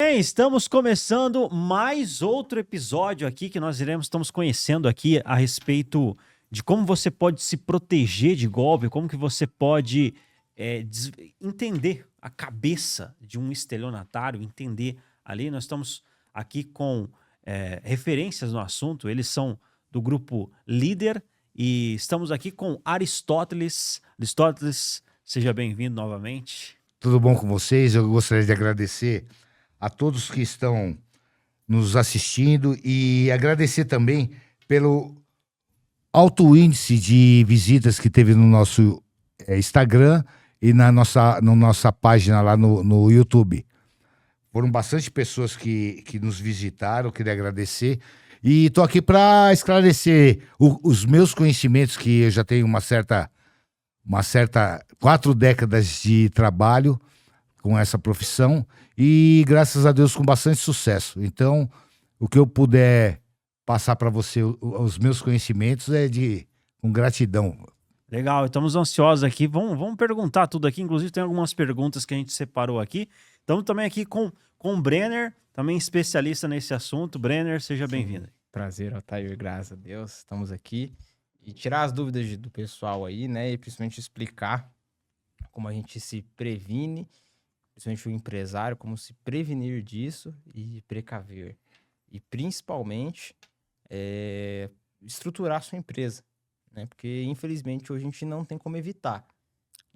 bem, estamos começando mais outro episódio aqui que nós estamos conhecendo aqui a respeito de como você pode se proteger de golpe, como que você pode entender a cabeça de um estelionatário, entender ali. Nós estamos aqui com referências no assunto, eles são do grupo Líder e estamos aqui com Aristóteles. Aristóteles, seja bem-vindo novamente. Tudo bom com vocês? Eu gostaria de agradecer a todos que estão nos assistindo e agradecer também pelo alto índice de visitas que teve no nosso Instagram e na nossa página lá no YouTube. Foram bastante pessoas que nos visitaram, queria agradecer. E estou aqui para esclarecer os meus conhecimentos, que eu já tenho uma certa 4 décadas de trabalho com essa profissão e, graças a Deus, com bastante sucesso. Então, o que eu puder passar para você, os meus conhecimentos, com gratidão. Legal, estamos ansiosos aqui. Vamos perguntar tudo aqui. Inclusive, tem algumas perguntas que a gente separou aqui. Estamos também aqui com o Brenner, também especialista nesse assunto. Brenner, seja bem-vindo. Prazer, Otair, graças a Deus. Estamos aqui. E tirar as dúvidas do pessoal aí, né? E principalmente explicar como a gente se previne, principalmente o empresário, como se prevenir disso e precaver. E principalmente estruturar a sua empresa, né? Porque infelizmente hoje a gente não tem como evitar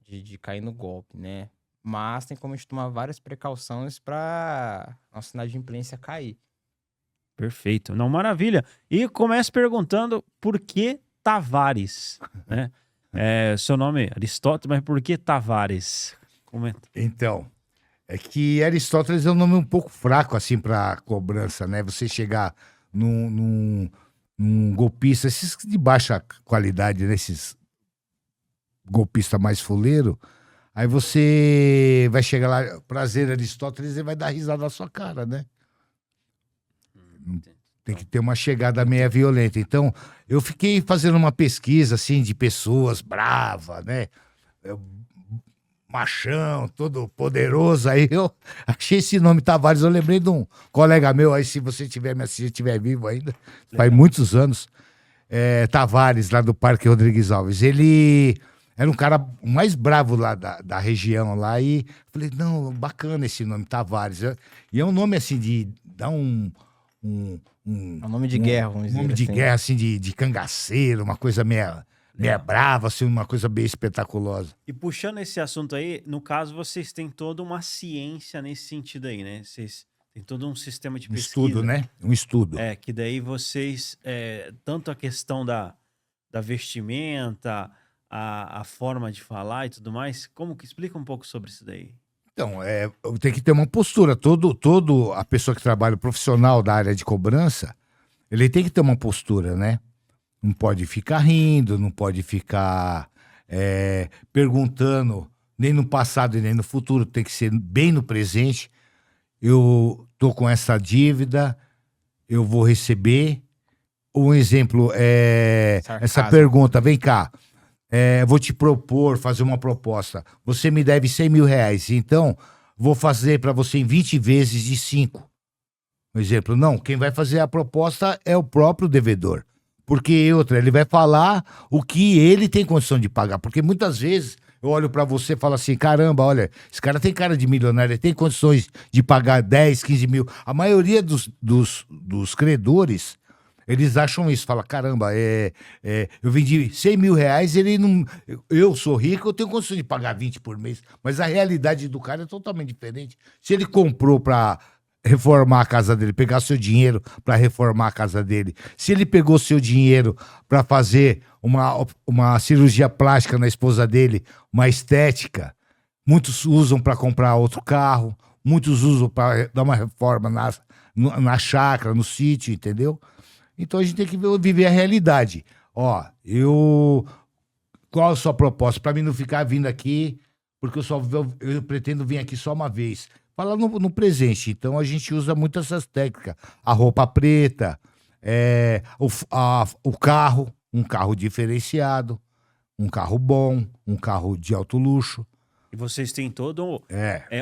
de cair no golpe, né? Mas tem como a gente tomar várias precauções para nossa inadimplência cair. Perfeito. Não, maravilha. E começo perguntando por que Tavares, né? Seu nome é Aristóteles, mas por que Tavares? Comenta. Então, é que Aristóteles é um nome um pouco fraco, assim, para cobrança, né? Você chegar num golpista, esses de baixa qualidade, né? Esses golpistas mais fuleiro, aí você vai chegar lá, prazer Aristóteles, e vai dar risada na sua cara, né? Tem que ter uma chegada meio violenta. Então, eu fiquei fazendo uma pesquisa, assim, de pessoas bravas, né? Machão, todo poderoso. Aí eu achei esse nome Tavares. Eu lembrei de um colega meu, aí se você tiver me assistindo, estiver vivo ainda, faz muitos anos, Tavares, lá do Parque Rodrigues Alves. Ele era um cara mais bravo lá da região lá. E falei, não, bacana esse nome, Tavares. E é um nome, assim, de dar É um nome de guerra, vamos dizer. Um nome de guerra, assim, de cangaceiro, uma coisa meia brava, assim, uma coisa bem espetaculosa. E puxando esse assunto aí, no caso, vocês têm toda uma ciência nesse sentido aí, né? Vocês têm todo um sistema de pesquisa. Um estudo, né? Um estudo. Que daí vocês, tanto a questão da vestimenta, a forma de falar e tudo mais, como que explica um pouco sobre isso daí? Então, tem que ter uma postura. Todo a pessoa que trabalha, o profissional da área de cobrança, ele tem que ter uma postura, né? Não pode ficar rindo, não pode ficar perguntando nem no passado e nem no futuro, tem que ser bem no presente. Eu tô com essa dívida, eu vou receber. Um exemplo essa pergunta, vem cá. Vou te propor, fazer uma proposta. Você me deve 100 mil reais, então vou fazer para você em 20 vezes de 5. Um exemplo, não, quem vai fazer a proposta é o próprio devedor. Porque ele vai falar o que ele tem condição de pagar. Porque muitas vezes eu olho para você e falo assim, caramba, olha, esse cara tem cara de milionário, ele tem condições de pagar 10, 15 mil. A maioria dos credores, eles acham isso, fala, caramba, eu vendi 100 mil reais, ele não... Eu sou rico, eu tenho condição de pagar 20 por mês. Mas a realidade do cara é totalmente diferente. Se ele comprou para reformar a casa dele, pegar seu dinheiro para reformar a casa dele, se ele pegou seu dinheiro para fazer uma cirurgia plástica na esposa dele, uma estética, muitos usam para comprar outro carro, muitos usam para dar uma reforma na chácara, no sítio, entendeu? Então a gente tem que viver a realidade. Ó, qual a sua proposta? Para mim não ficar vindo aqui, porque eu pretendo vir aqui só uma vez. Fala no presente. Então a gente usa muito essas técnicas. A roupa preta, o carro, um carro diferenciado, um carro bom, um carro de alto luxo. E vocês têm todo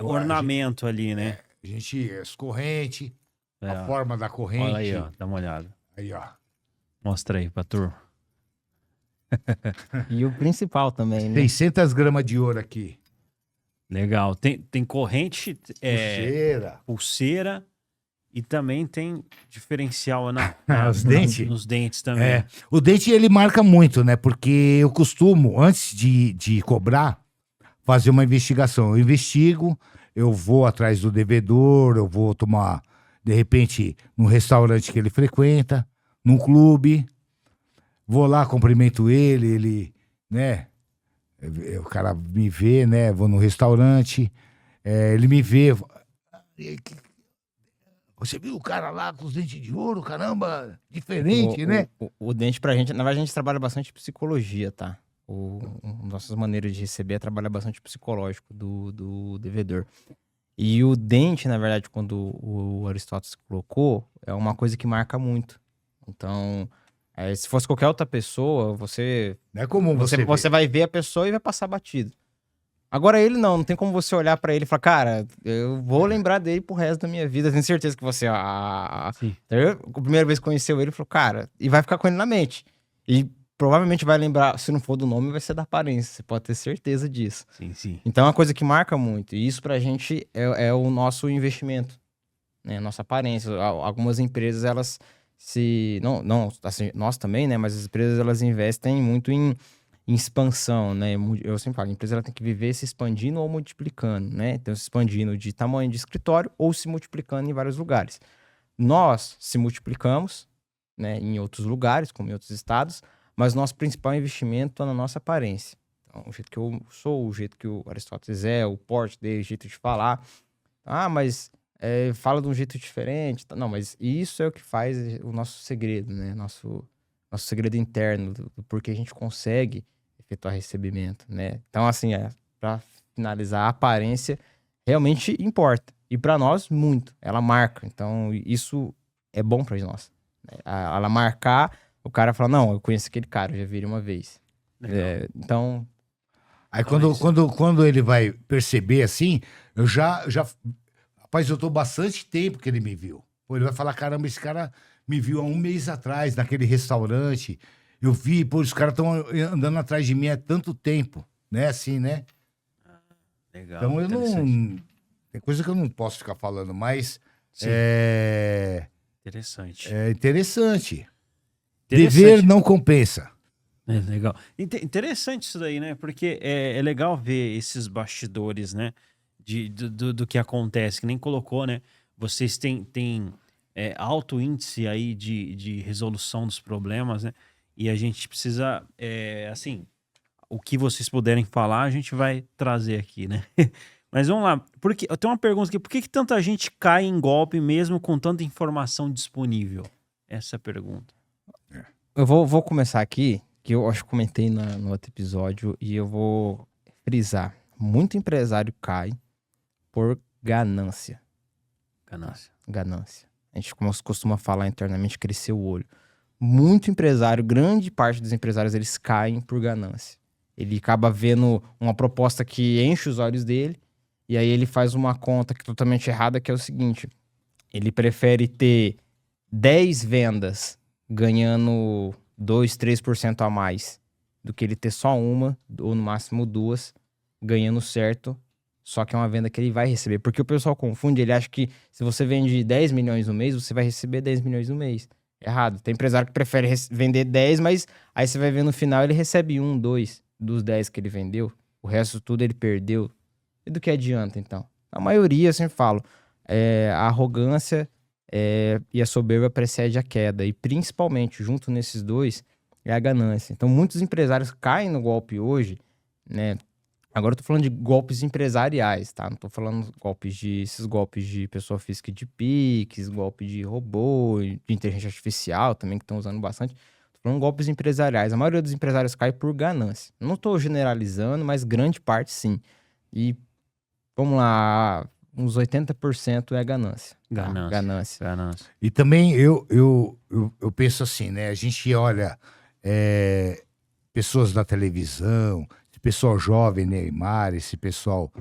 ornamento ali, né? A gente, as correntes, É, a ó. forma da corrente. Olha aí, ó. Dá uma olhada. Aí, ó. Mostra aí pra turma. E o principal também, né? 600 gramas de ouro aqui. Legal. Tem corrente, Pulseira. pulseira e também tem diferencial Os dentes? nos dentes também. É. O dente, ele marca muito, né? Porque eu costumo, antes de cobrar, fazer uma investigação. Eu investigo, eu vou atrás do devedor, eu vou tomar, de repente, num restaurante que ele frequenta, num clube. Vou lá, cumprimento ele, né? O cara me vê, né? Vou no restaurante, ele me vê. Você viu o cara lá com os dentes de ouro? Caramba, diferente, né? O dente pra gente, na verdade a gente trabalha bastante psicologia, tá? Nossas maneiras de receber trabalha bastante psicológico do devedor. E o dente, na verdade, quando o Aristóteles colocou, é uma coisa que marca muito. Então, se fosse qualquer outra pessoa, Não é comum você vai ver a pessoa e vai passar batido. Agora ele não tem como você olhar pra ele e falar, cara, eu vou lembrar dele pro resto da minha vida. Tenho certeza que você, Sim. a primeira vez que conheceu ele, falou, cara, e vai ficar com ele na mente. E provavelmente vai lembrar, se não for do nome, vai ser da aparência. Você pode ter certeza disso. Sim, sim. Então é uma coisa que marca muito. E isso pra gente é o nosso investimento, né? Nossa aparência. Algumas empresas, elas não assim, nós também, né? Mas as empresas, elas investem muito em expansão, né? Eu sempre falo, a empresa ela tem que viver se expandindo ou multiplicando, né? Então, se expandindo de tamanho de escritório ou se multiplicando em vários lugares. Nós se multiplicamos, né, em outros lugares, como em outros estados, mas nosso principal investimento é na nossa aparência. Então, o jeito que eu sou, o jeito que o Aristóteles o porte dele, o jeito de falar. Ah, mas fala de um jeito diferente. Não, mas isso é o que faz o nosso segredo, né? Nosso segredo interno, do porquê a gente consegue efetuar recebimento, né? Então, assim, para finalizar, a aparência realmente importa. E para nós, muito. Ela marca. Então, isso é bom para nós. Ela marcar, o cara fala, não, eu conheço aquele cara, eu já vi ele uma vez. Então... Aí quando ele vai perceber assim, eu já... Rapaz, eu tô bastante tempo que ele me viu. Pô, ele vai falar, caramba, esse cara me viu há 1 mês atrás, naquele restaurante. Eu vi, pô, os caras estão andando atrás de mim há tanto tempo, né? Assim, né? Legal. Então eu não... Tem coisa que eu não posso ficar falando, mas... Sim. Interessante. É interessante. Dever não compensa. É legal. Interessante isso daí, né? Porque é legal ver esses bastidores, né? Do que acontece, que nem colocou, né? Vocês têm alto índice aí de resolução dos problemas, né? E a gente precisa, assim, o que vocês puderem falar, a gente vai trazer aqui, né? Mas vamos lá. Eu tenho uma pergunta aqui. Por que tanta gente cai em golpe mesmo com tanta informação disponível? Essa é a pergunta. Eu vou começar aqui, que eu acho que comentei no outro episódio, e eu vou frisar. Muito empresário cai por ganância. Ganância. A gente, como costuma falar internamente, crescer o olho. Muito empresário, grande parte dos empresários, eles caem por ganância. Ele acaba vendo uma proposta que enche os olhos dele, e aí ele faz uma conta que é totalmente errada, que é o seguinte: ele prefere ter 10 vendas ganhando 2, 3% a mais do que ele ter só uma, ou no máximo 2, ganhando certo, só que é uma venda que ele vai receber. Porque o pessoal confunde, ele acha que se você vende 10 milhões no mês, você vai receber 10 milhões no mês. Errado. Tem empresário que prefere vender 10, mas aí você vai ver no final, ele recebe 1, 2 dos 10 que ele vendeu. O resto tudo ele perdeu. E do que adianta, então? A maioria, eu sempre falo, a arrogância e a soberba precede a queda. E principalmente, junto nesses dois, é a ganância. Então, muitos empresários caem no golpe hoje, né? Agora eu tô falando de golpes empresariais, tá? Não tô falando esses golpes de pessoa física de Pix, golpe de robô, de inteligência artificial também, que estão usando bastante. Tô falando de golpes empresariais. A maioria dos empresários cai por ganância. Não tô generalizando, mas grande parte sim. E vamos lá, uns 80% é ganância. Ganância. E também eu penso assim, né? A gente olha pessoas da televisão, esse pessoal jovem, Neymar, esse pessoal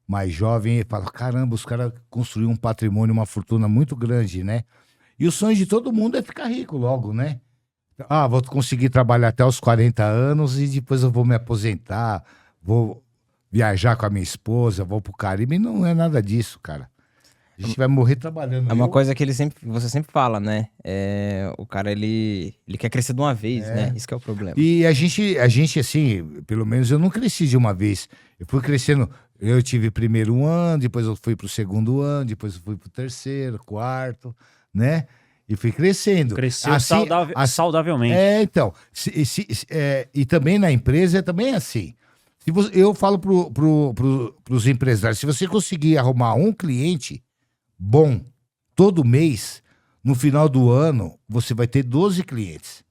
mais jovem e fala, caramba, os caras construíram um patrimônio, uma fortuna muito grande, né? E o sonho de todo mundo é ficar rico logo, né? Ah, vou conseguir trabalhar até os 40 anos e depois eu vou me aposentar, vou viajar com a minha esposa, vou pro Caribe. E não é nada disso, cara. A gente vai morrer trabalhando. É uma coisa que você sempre fala, né? O cara, ele quer crescer de uma vez, né? Isso que é o problema. E a gente, assim, pelo menos eu não cresci de uma vez. Eu fui crescendo, eu tive primeiro um ano, depois eu fui pro segundo ano, depois eu fui pro terceiro, quarto, né? E fui crescendo. Cresceu assim, saudavelmente. Então. E também na empresa é também assim. Eu falo pros empresários, se você conseguir arrumar um cliente bom todo mês, no final do ano, você vai ter 12 clientes.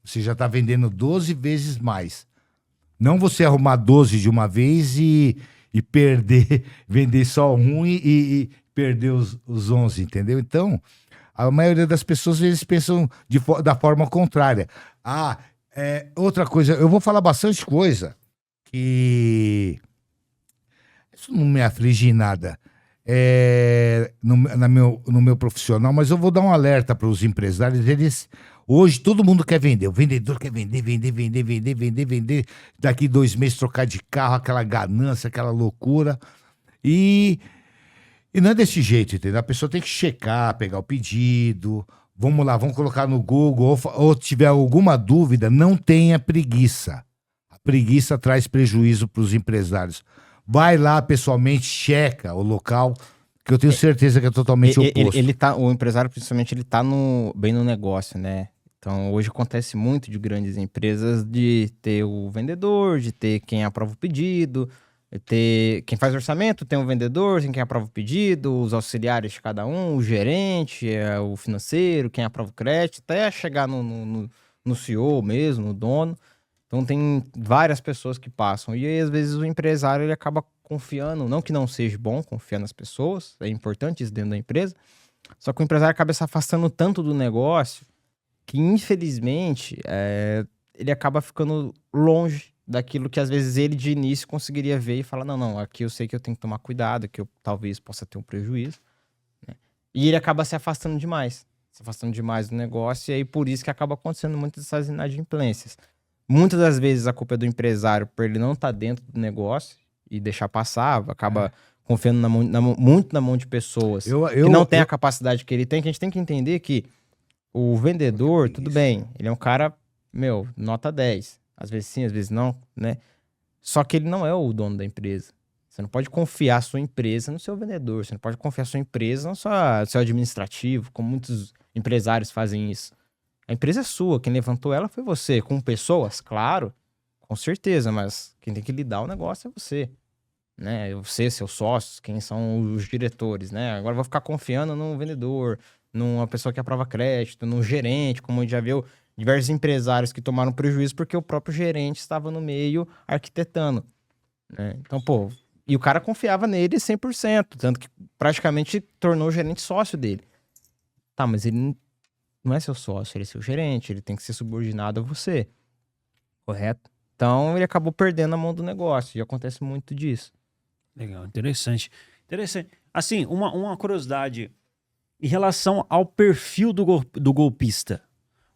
Você já está vendendo 12 vezes mais. Não você arrumar 12 de uma vez e vender só um e perder os 11, entendeu? Então, a maioria das pessoas, eles pensam da forma contrária. Outra coisa, eu vou falar bastante coisa que isso não me aflige em nada. No meu profissional, mas eu vou dar um alerta para os empresários. Hoje todo mundo quer vender, o vendedor quer vender, daqui 2 meses trocar de carro, aquela ganância, aquela loucura, e não é desse jeito, entendeu? A pessoa tem que checar, pegar o pedido, vamos lá, vamos colocar no Google, ou tiver alguma dúvida, não tenha preguiça. A preguiça traz prejuízo para os empresários. Vai lá pessoalmente, checa o local, que eu tenho certeza que é totalmente oposto. O empresário, principalmente, ele tá bem no negócio, né? Então, hoje acontece muito de grandes empresas de ter o vendedor, de ter quem aprova o pedido, ter quem faz orçamento, tem um vendedor, tem quem aprova o pedido, os auxiliares de cada um, o gerente, o financeiro, quem aprova o crédito, até chegar no CEO mesmo, no dono. Então tem várias pessoas que passam. E aí, às vezes, o empresário ele acaba confiando, não que não seja bom confiar nas pessoas, é importante isso dentro da empresa, só que o empresário acaba se afastando tanto do negócio que, infelizmente, ele acaba ficando longe daquilo que, às vezes, ele de início conseguiria ver e falar, não, aqui eu sei que eu tenho que tomar cuidado, que eu talvez possa ter um prejuízo, né? E ele acaba se afastando demais do negócio, e aí por isso que acaba acontecendo muitas dessas inadimplências. Muitas das vezes a culpa é do empresário por ele não estar dentro do negócio e deixar passar, acaba confiando muito na mão de pessoas que não tem a capacidade que ele tem, que a gente tem que entender que o vendedor, tudo bem, ele é um cara, nota 10. Às vezes sim, às vezes não, né? Só que ele não é o dono da empresa. Você não pode confiar a sua empresa no seu vendedor, você não pode confiar a sua empresa no seu administrativo, como muitos empresários fazem isso. A empresa é sua, quem levantou ela foi você. Com pessoas, claro, com certeza, mas quem tem que lidar o negócio é você, né? Você, seus sócios, quem são os diretores, né? Agora eu vou ficar confiando num vendedor, numa pessoa que aprova crédito, num gerente, como a gente já viu diversos empresários que tomaram prejuízo porque o próprio gerente estava no meio arquitetando, né? Então, e o cara confiava nele 100%, tanto que praticamente tornou o gerente sócio dele. Tá, mas ele não é seu sócio, ele é seu gerente, ele tem que ser subordinado a você, correto? Então ele acabou perdendo a mão do negócio, e acontece muito disso. Legal, interessante. Assim, uma curiosidade em relação ao perfil do golpista.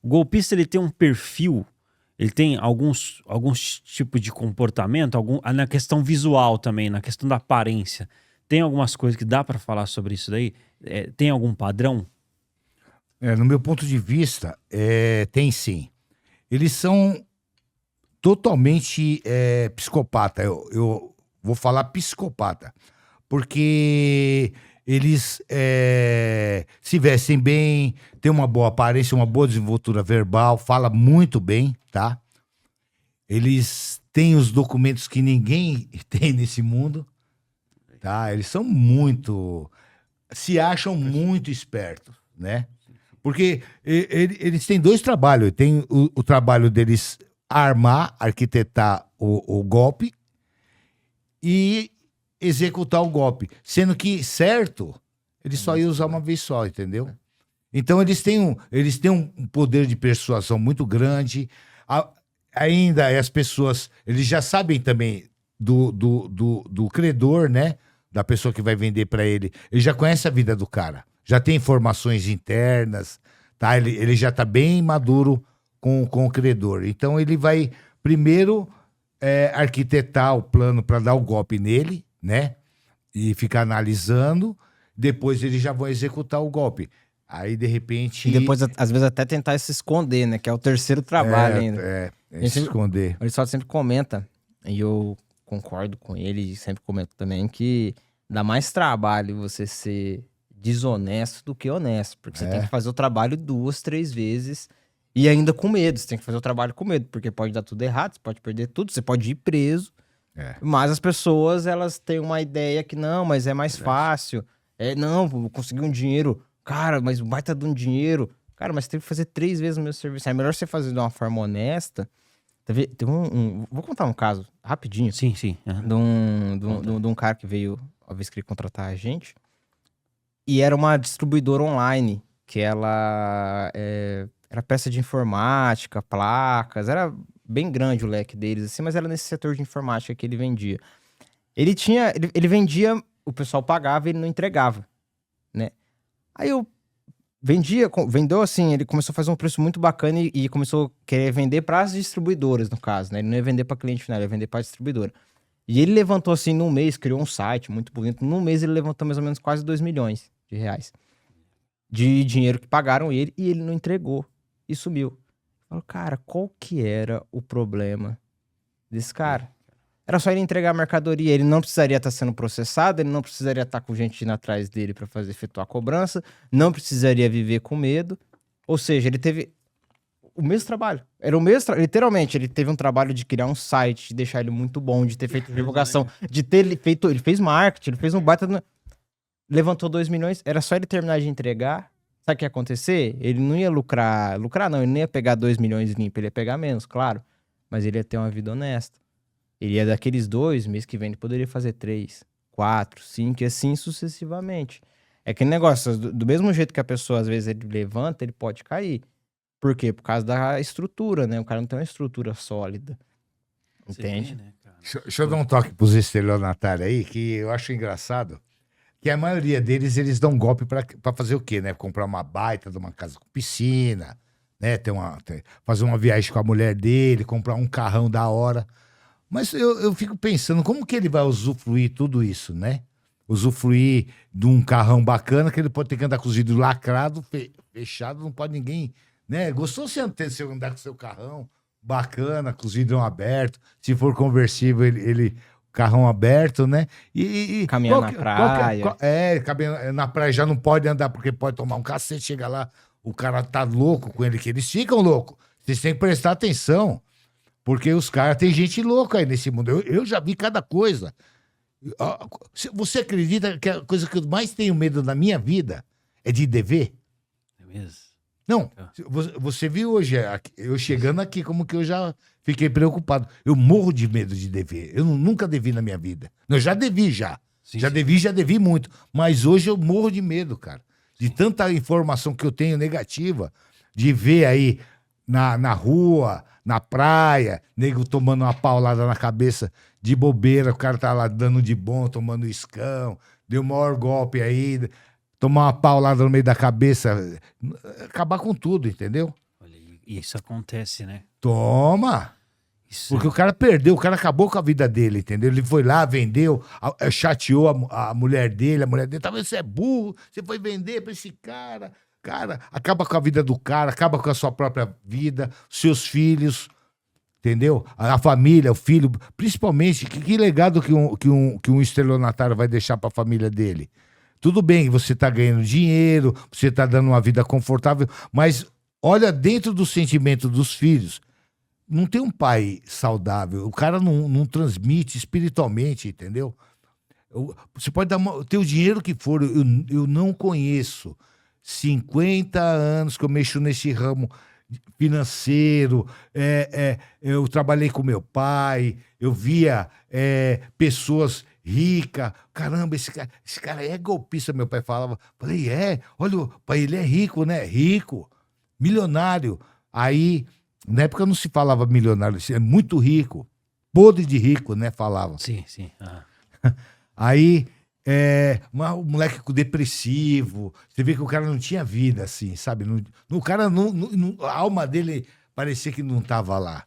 O golpista, ele tem um perfil, ele tem alguns tipos de comportamento, na questão visual também, na questão da aparência. Tem algumas coisas que dá para falar sobre isso daí? Tem algum padrão? No meu ponto de vista, tem sim. Eles são totalmente psicopata. Eu vou falar psicopata. Porque eles se vestem bem, têm uma boa aparência, uma boa desenvoltura verbal, fala muito bem, tá? Eles têm os documentos que ninguém tem nesse mundo, tá? Eles são se acham muito espertos, né? Porque eles têm 2 trabalhos. Tem o trabalho deles arquitetar o golpe e executar o golpe. Sendo que, certo, eles só iam usar uma vez só, entendeu? Então, eles têm um poder de persuasão muito grande. Ainda as pessoas, eles já sabem também do credor, né? da pessoa que vai vender para ele. Ele já conhece a vida do cara, já tem informações internas, tá? Ele já tá bem maduro com o credor. Então ele vai primeiro arquitetar o plano para dar o golpe nele, né? E ficar analisando. Depois eles já vão executar o golpe. Aí, de repente... E depois, às vezes, até tentar se esconder, né? Que é o terceiro trabalho ainda. Se esconder. O Aristóteles sempre comenta, e eu concordo com ele, e sempre comento também, que dá mais trabalho você ser desonesto do que honesto. Porque você tem que fazer o trabalho 2, 3 vezes e ainda com medo. Você tem que fazer o trabalho com medo, porque pode dar tudo errado, você pode perder tudo, você pode ir preso. Mas as pessoas, elas têm uma ideia que não, mas é mais fácil. Não, vou conseguir um dinheiro. Cara, mas vai estar dando dinheiro. Cara, mas você tem que fazer 3 vezes o meu serviço. É melhor você fazer de uma forma honesta. Teve vou contar um caso rapidinho. Sim. De um cara que veio, uma vez que ele contratar a gente. E era uma distribuidora online, que ela era peça de informática, placas, era bem grande o leque deles, assim, mas era nesse setor de informática que ele vendia. Ele vendia, o pessoal pagava e ele não entregava, né? Aí eu vendeu assim, ele começou a fazer um preço muito bacana e começou a querer vender para as distribuidoras, no caso, né? Ele não ia vender para cliente final, ele ia vender para a distribuidora. E ele levantou assim, num mês, criou um site muito bonito, num mês ele levantou mais ou menos quase 2 milhões de reais de dinheiro que pagaram ele e ele não entregou e sumiu. Eu falo, cara, qual que era o problema desse cara? Era só ele entregar a mercadoria, ele não precisaria estar sendo processado, ele não precisaria estar com gente indo atrás dele para efetuar a cobrança, não precisaria viver com medo. Ou seja, ele teve o mesmo trabalho. Era o mesmo, literalmente, ele teve um trabalho de criar um site, de deixar ele muito bom, de ter feito divulgação, de ter feito, ele fez marketing, ele fez um baita... Levantou 2 milhões, era só ele terminar de entregar. Sabe o que ia acontecer? Ele não ia lucrar não, ele não ia pegar 2 milhões limpo, ele ia pegar menos, claro. Mas ele ia ter uma vida honesta. Ele ia daqueles 2, mês que vem ele poderia fazer 3, 4, 5 e assim sucessivamente. É aquele negócio, do mesmo jeito que a pessoa às vezes ele levanta, ele pode cair. Por quê? Por causa da estrutura, né? O cara não tem uma estrutura sólida. Entende? Vê, né, cara? Deixa eu dar um toque pros estelionatários aí, que eu acho engraçado. Que a maioria deles, eles dão golpe pra fazer o quê, né? Comprar uma baita de uma casa com piscina, né? Fazer uma viagem com a mulher dele, comprar um carrão da hora. Mas eu fico pensando, como que ele vai usufruir tudo isso, né? Usufruir de um carrão bacana, que ele pode ter que andar com os vidros lacrados, fechado, não pode ninguém, né? Gostou se andar com seu carrão bacana, com os vidros abertos, se for conversível, ele carrão aberto, né? Caminhar na praia. Caminhar na praia já não pode andar, porque pode tomar um cacete, chega lá, o cara tá louco com ele, que eles ficam loucos. Vocês têm que prestar atenção, porque os caras, tem gente louca aí nesse mundo. Eu já vi cada coisa. Você acredita que a coisa que eu mais tenho medo na minha vida é de dever? É mesmo? Não, você viu hoje, eu chegando aqui, como que eu já fiquei preocupado. Eu morro de medo de dever. Eu nunca devi na minha vida. Eu já devi, já. Sim, já devi muito. Mas hoje eu morro de medo, cara. De tanta informação que eu tenho negativa, de ver aí na rua, na praia, nego tomando uma paulada na cabeça de bobeira, o cara tá lá dando de bom, tomando iscão, deu o maior golpe aí... Tomar uma paulada no meio da cabeça, acabar com tudo, entendeu? Olha, e isso acontece, né? Toma! Isso. Porque o cara perdeu, o cara acabou com a vida dele, entendeu? Ele foi lá, vendeu, chateou a mulher dele, talvez você é burro, você foi vender pra esse cara. Cara, acaba com a vida do cara, acaba com a sua própria vida, seus filhos, entendeu? A família, o filho, principalmente, que legado que um estelionatário vai deixar pra família dele? Tudo bem, você tá ganhando dinheiro, você tá dando uma vida confortável, mas olha dentro do sentimento dos filhos. Não tem um pai saudável, o cara não transmite espiritualmente, entendeu? Você pode ter o dinheiro que for, eu não conheço 50 anos que eu mexo nesse ramo financeiro, eu trabalhei com meu pai, eu via pessoas ricas, caramba, esse cara é golpista, meu pai falava. Falei, olha, o pai, ele é rico, né? Rico, milionário. Aí, na época não se falava milionário, é muito rico, podre de rico, né? Falava. Sim, sim. Aí, Um moleque depressivo. Você vê que o cara não tinha vida, assim, sabe? O cara a alma dele parecia que não tava lá.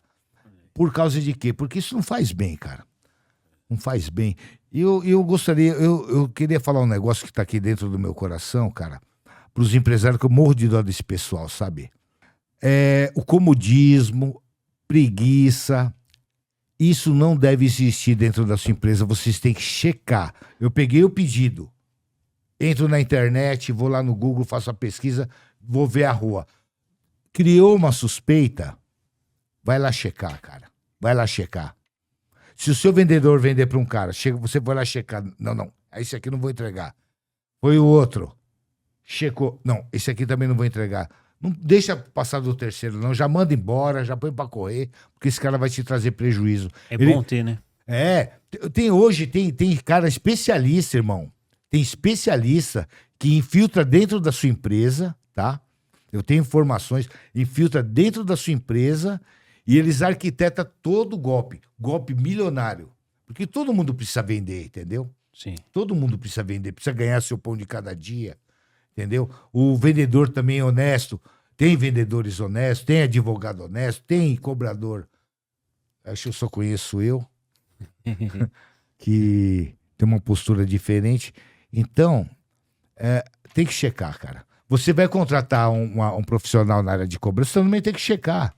Por causa de quê? Porque isso não faz bem, cara. Não faz bem. Eu gostaria, eu queria falar um negócio que tá aqui dentro do meu coração, cara, pros empresários, que eu morro de dó desse pessoal, sabe? O comodismo, preguiça. Isso não deve existir dentro da sua empresa. Vocês têm que checar. Eu peguei o pedido, entro na internet, vou lá no Google, faço a pesquisa, vou ver a rua. Criou uma suspeita, vai lá checar, cara. Vai lá checar. Se o seu vendedor vender para um cara, você vai lá checar. Não, esse aqui eu não vou entregar. Foi o outro. Checou. Não, esse aqui também não vou entregar. Não deixa passar do terceiro, não. Já manda embora, já põe pra correr, porque esse cara vai te trazer prejuízo. Bom ter, né? Hoje tem cara especialista, irmão. Tem especialista que infiltra dentro da sua empresa, tá? Eu tenho informações, infiltra dentro da sua empresa e eles arquitetam todo golpe milionário. Porque todo mundo precisa vender, entendeu? Sim. Todo mundo precisa vender, precisa ganhar seu pão de cada dia. Entendeu? O vendedor também é honesto. Tem vendedores honestos, tem advogado honesto, tem cobrador. Acho que eu só conheço eu, que tem uma postura diferente. Então, tem que checar, cara. Você vai contratar um profissional na área de cobrança, você também tem que checar.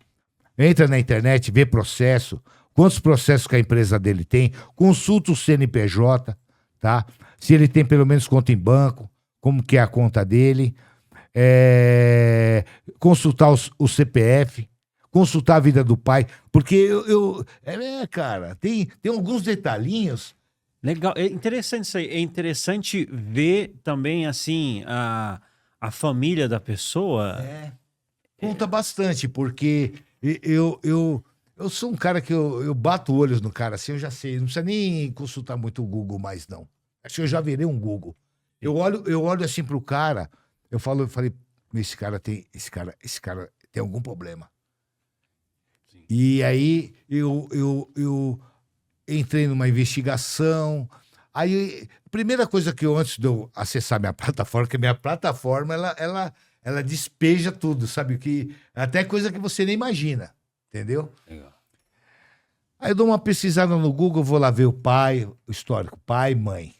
Entra na internet, vê processo, quantos processos que a empresa dele tem, consulta o CNPJ, tá? Se ele tem pelo menos conta em banco, como que é a conta dele, consultar o CPF, consultar a vida do pai, porque cara, tem alguns detalhinhos. Legal, é interessante isso aí, é interessante ver também, assim, a família da pessoa. Conta bastante, porque eu sou um cara que eu bato olhos no cara, assim, eu já sei, não precisa nem consultar muito o Google mais, não. Acho que eu já virei um Google. Eu olho assim pro cara, eu falei, esse cara tem algum problema. Sim. E aí eu entrei numa investigação. Aí, a primeira coisa que antes de eu acessar minha plataforma, que minha plataforma, ela despeja tudo, sabe? Até coisa que você nem imagina, entendeu? Legal. Aí eu dou uma pesquisada no Google, vou lá ver o pai, o histórico, pai, mãe.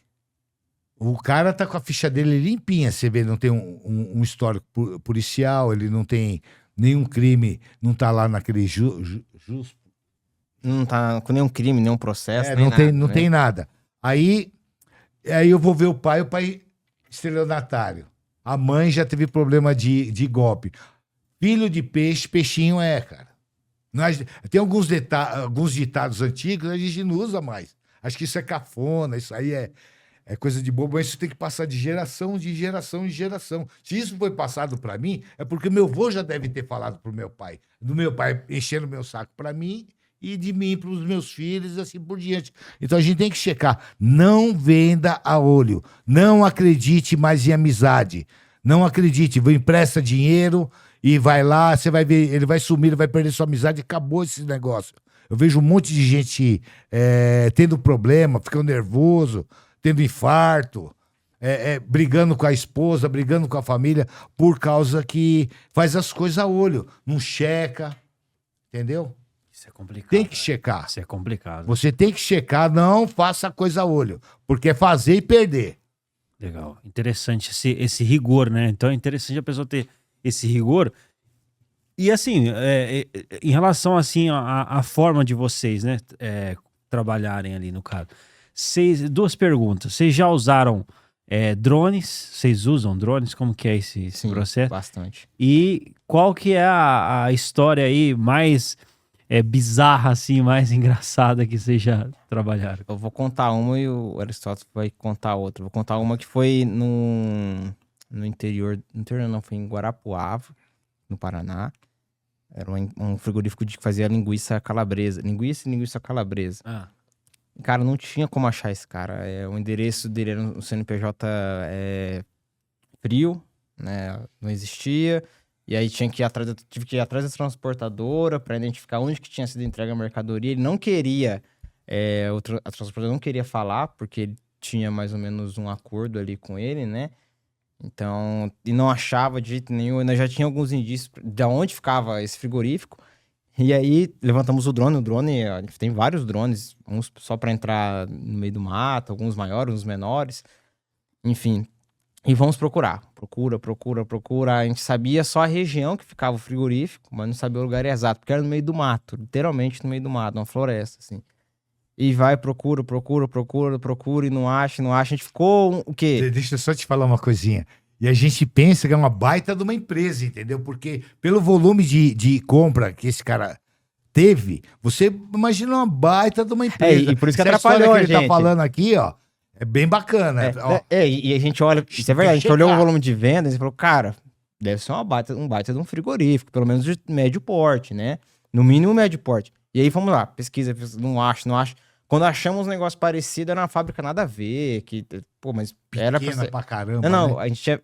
O cara tá com a ficha dele limpinha, você vê, não tem um histórico policial, ele não tem nenhum crime, não tá lá naquele Não tá com nenhum crime, nenhum processo, não tem nada. Aí eu vou ver o pai estelionatário. A mãe já teve problema de golpe. Filho de peixe, peixinho cara. Tem alguns ditados antigos, a gente não usa mais. Acho que isso é cafona, isso aí é coisa de bobo, mas isso tem que passar de geração em geração. Se isso foi passado para mim, é porque meu avô já deve ter falado pro meu pai. Do meu pai enchendo meu saco para mim e de mim para os meus filhos e assim por diante. Então a gente tem que checar. Não venda a olho. Não acredite mais em amizade. Não acredite. Empresta dinheiro e vai lá, você vai ver, ele vai sumir, ele vai perder sua amizade e acabou esse negócio. Eu vejo um monte de gente tendo problema, ficando nervoso, tendo infarto, brigando com a esposa, brigando com a família, por causa que faz as coisas a olho, não checa, entendeu? Isso é complicado. Tem que checar. Isso é complicado. Você tem que checar, não faça coisa a olho, porque é fazer e perder. Legal, interessante esse rigor, né? Então é interessante a pessoa ter esse rigor. E assim, em relação assim à forma de vocês, né, trabalharem ali no caso. Duas perguntas. Vocês já usaram drones? Vocês usam drones? Como que é esse Sim, processo? Bastante. E qual que é a história aí mais bizarra, assim, mais engraçada que vocês já trabalharam? Eu vou contar uma e o Aristóteles vai contar outra. Vou contar uma que foi no interior. No interior não, foi em Guarapuava, no Paraná. Era um frigorífico que fazia linguiça calabresa. Linguiça calabresa. Cara, não tinha como achar esse cara. O endereço dele era no CNPJ frio, né? Não existia. E aí tive que ir atrás da transportadora para identificar onde que tinha sido entregue a mercadoria. Ele não queria, a transportadora não queria falar, porque ele tinha mais ou menos um acordo ali com ele, né? Então, e não achava de jeito nenhum. Nós já tinha alguns indícios de onde ficava esse frigorífico. E aí, levantamos o drone. O drone, a gente tem vários drones, uns só para entrar no meio do mato, alguns maiores, uns menores. Enfim, e vamos procurar. Procura. A gente sabia só a região que ficava o frigorífico, mas não sabia o lugar exato, porque era no meio do mato, literalmente no meio do mato, uma floresta, assim. E vai, procura, e não acha. A gente ficou, o quê? Deixa eu só te falar uma coisinha. E a gente pensa que é uma baita de uma empresa, entendeu? Porque pelo volume de compra que esse cara teve, você imagina uma baita de uma empresa. E por isso que essa atrapalhou história a que ele gente. tá falando aqui, ó, é bem bacana. Ó, E a gente olha, isso é verdade, a gente olhou o volume de vendas e falou, cara, deve ser um baita de um frigorífico, pelo menos de médio porte, né? No mínimo médio porte. E aí vamos lá, pesquisa, não acho. Quando achamos um negócio parecido, era uma fábrica nada a ver, que, pô, mas era pequena ser... pra caramba, Não, né? a gente tinha,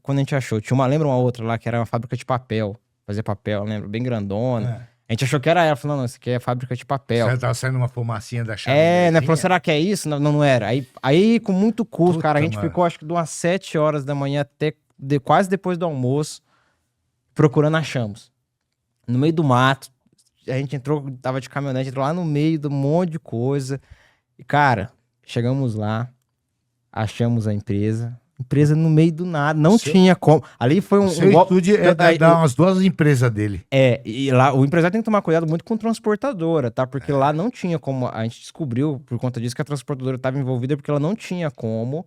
quando a gente achou, lembra uma outra lá, que era uma fábrica de papel, fazia papel, lembra? Bem grandona. É. A gente achou que era ela, falou, não, isso aqui é fábrica de papel. Tava saindo uma fumacinha da chave. Né? Falou, será que é isso? Não era. Aí com muito custo, Puta, cara, a gente mano. ficou acho que de umas 7 horas da manhã até quase depois do almoço, procurando, achamos. No meio do mato, a gente tava de caminhonete, entrou lá no meio de um monte de coisa. E, cara, chegamos lá, achamos a empresa no meio do nada, não tinha como. Ali foi O seu estúdio dá umas 2 empresas dele. E lá o empresário tem que tomar cuidado muito com transportadora, tá? Porque lá não tinha como, a gente descobriu por conta disso que a transportadora estava envolvida, porque ela não tinha como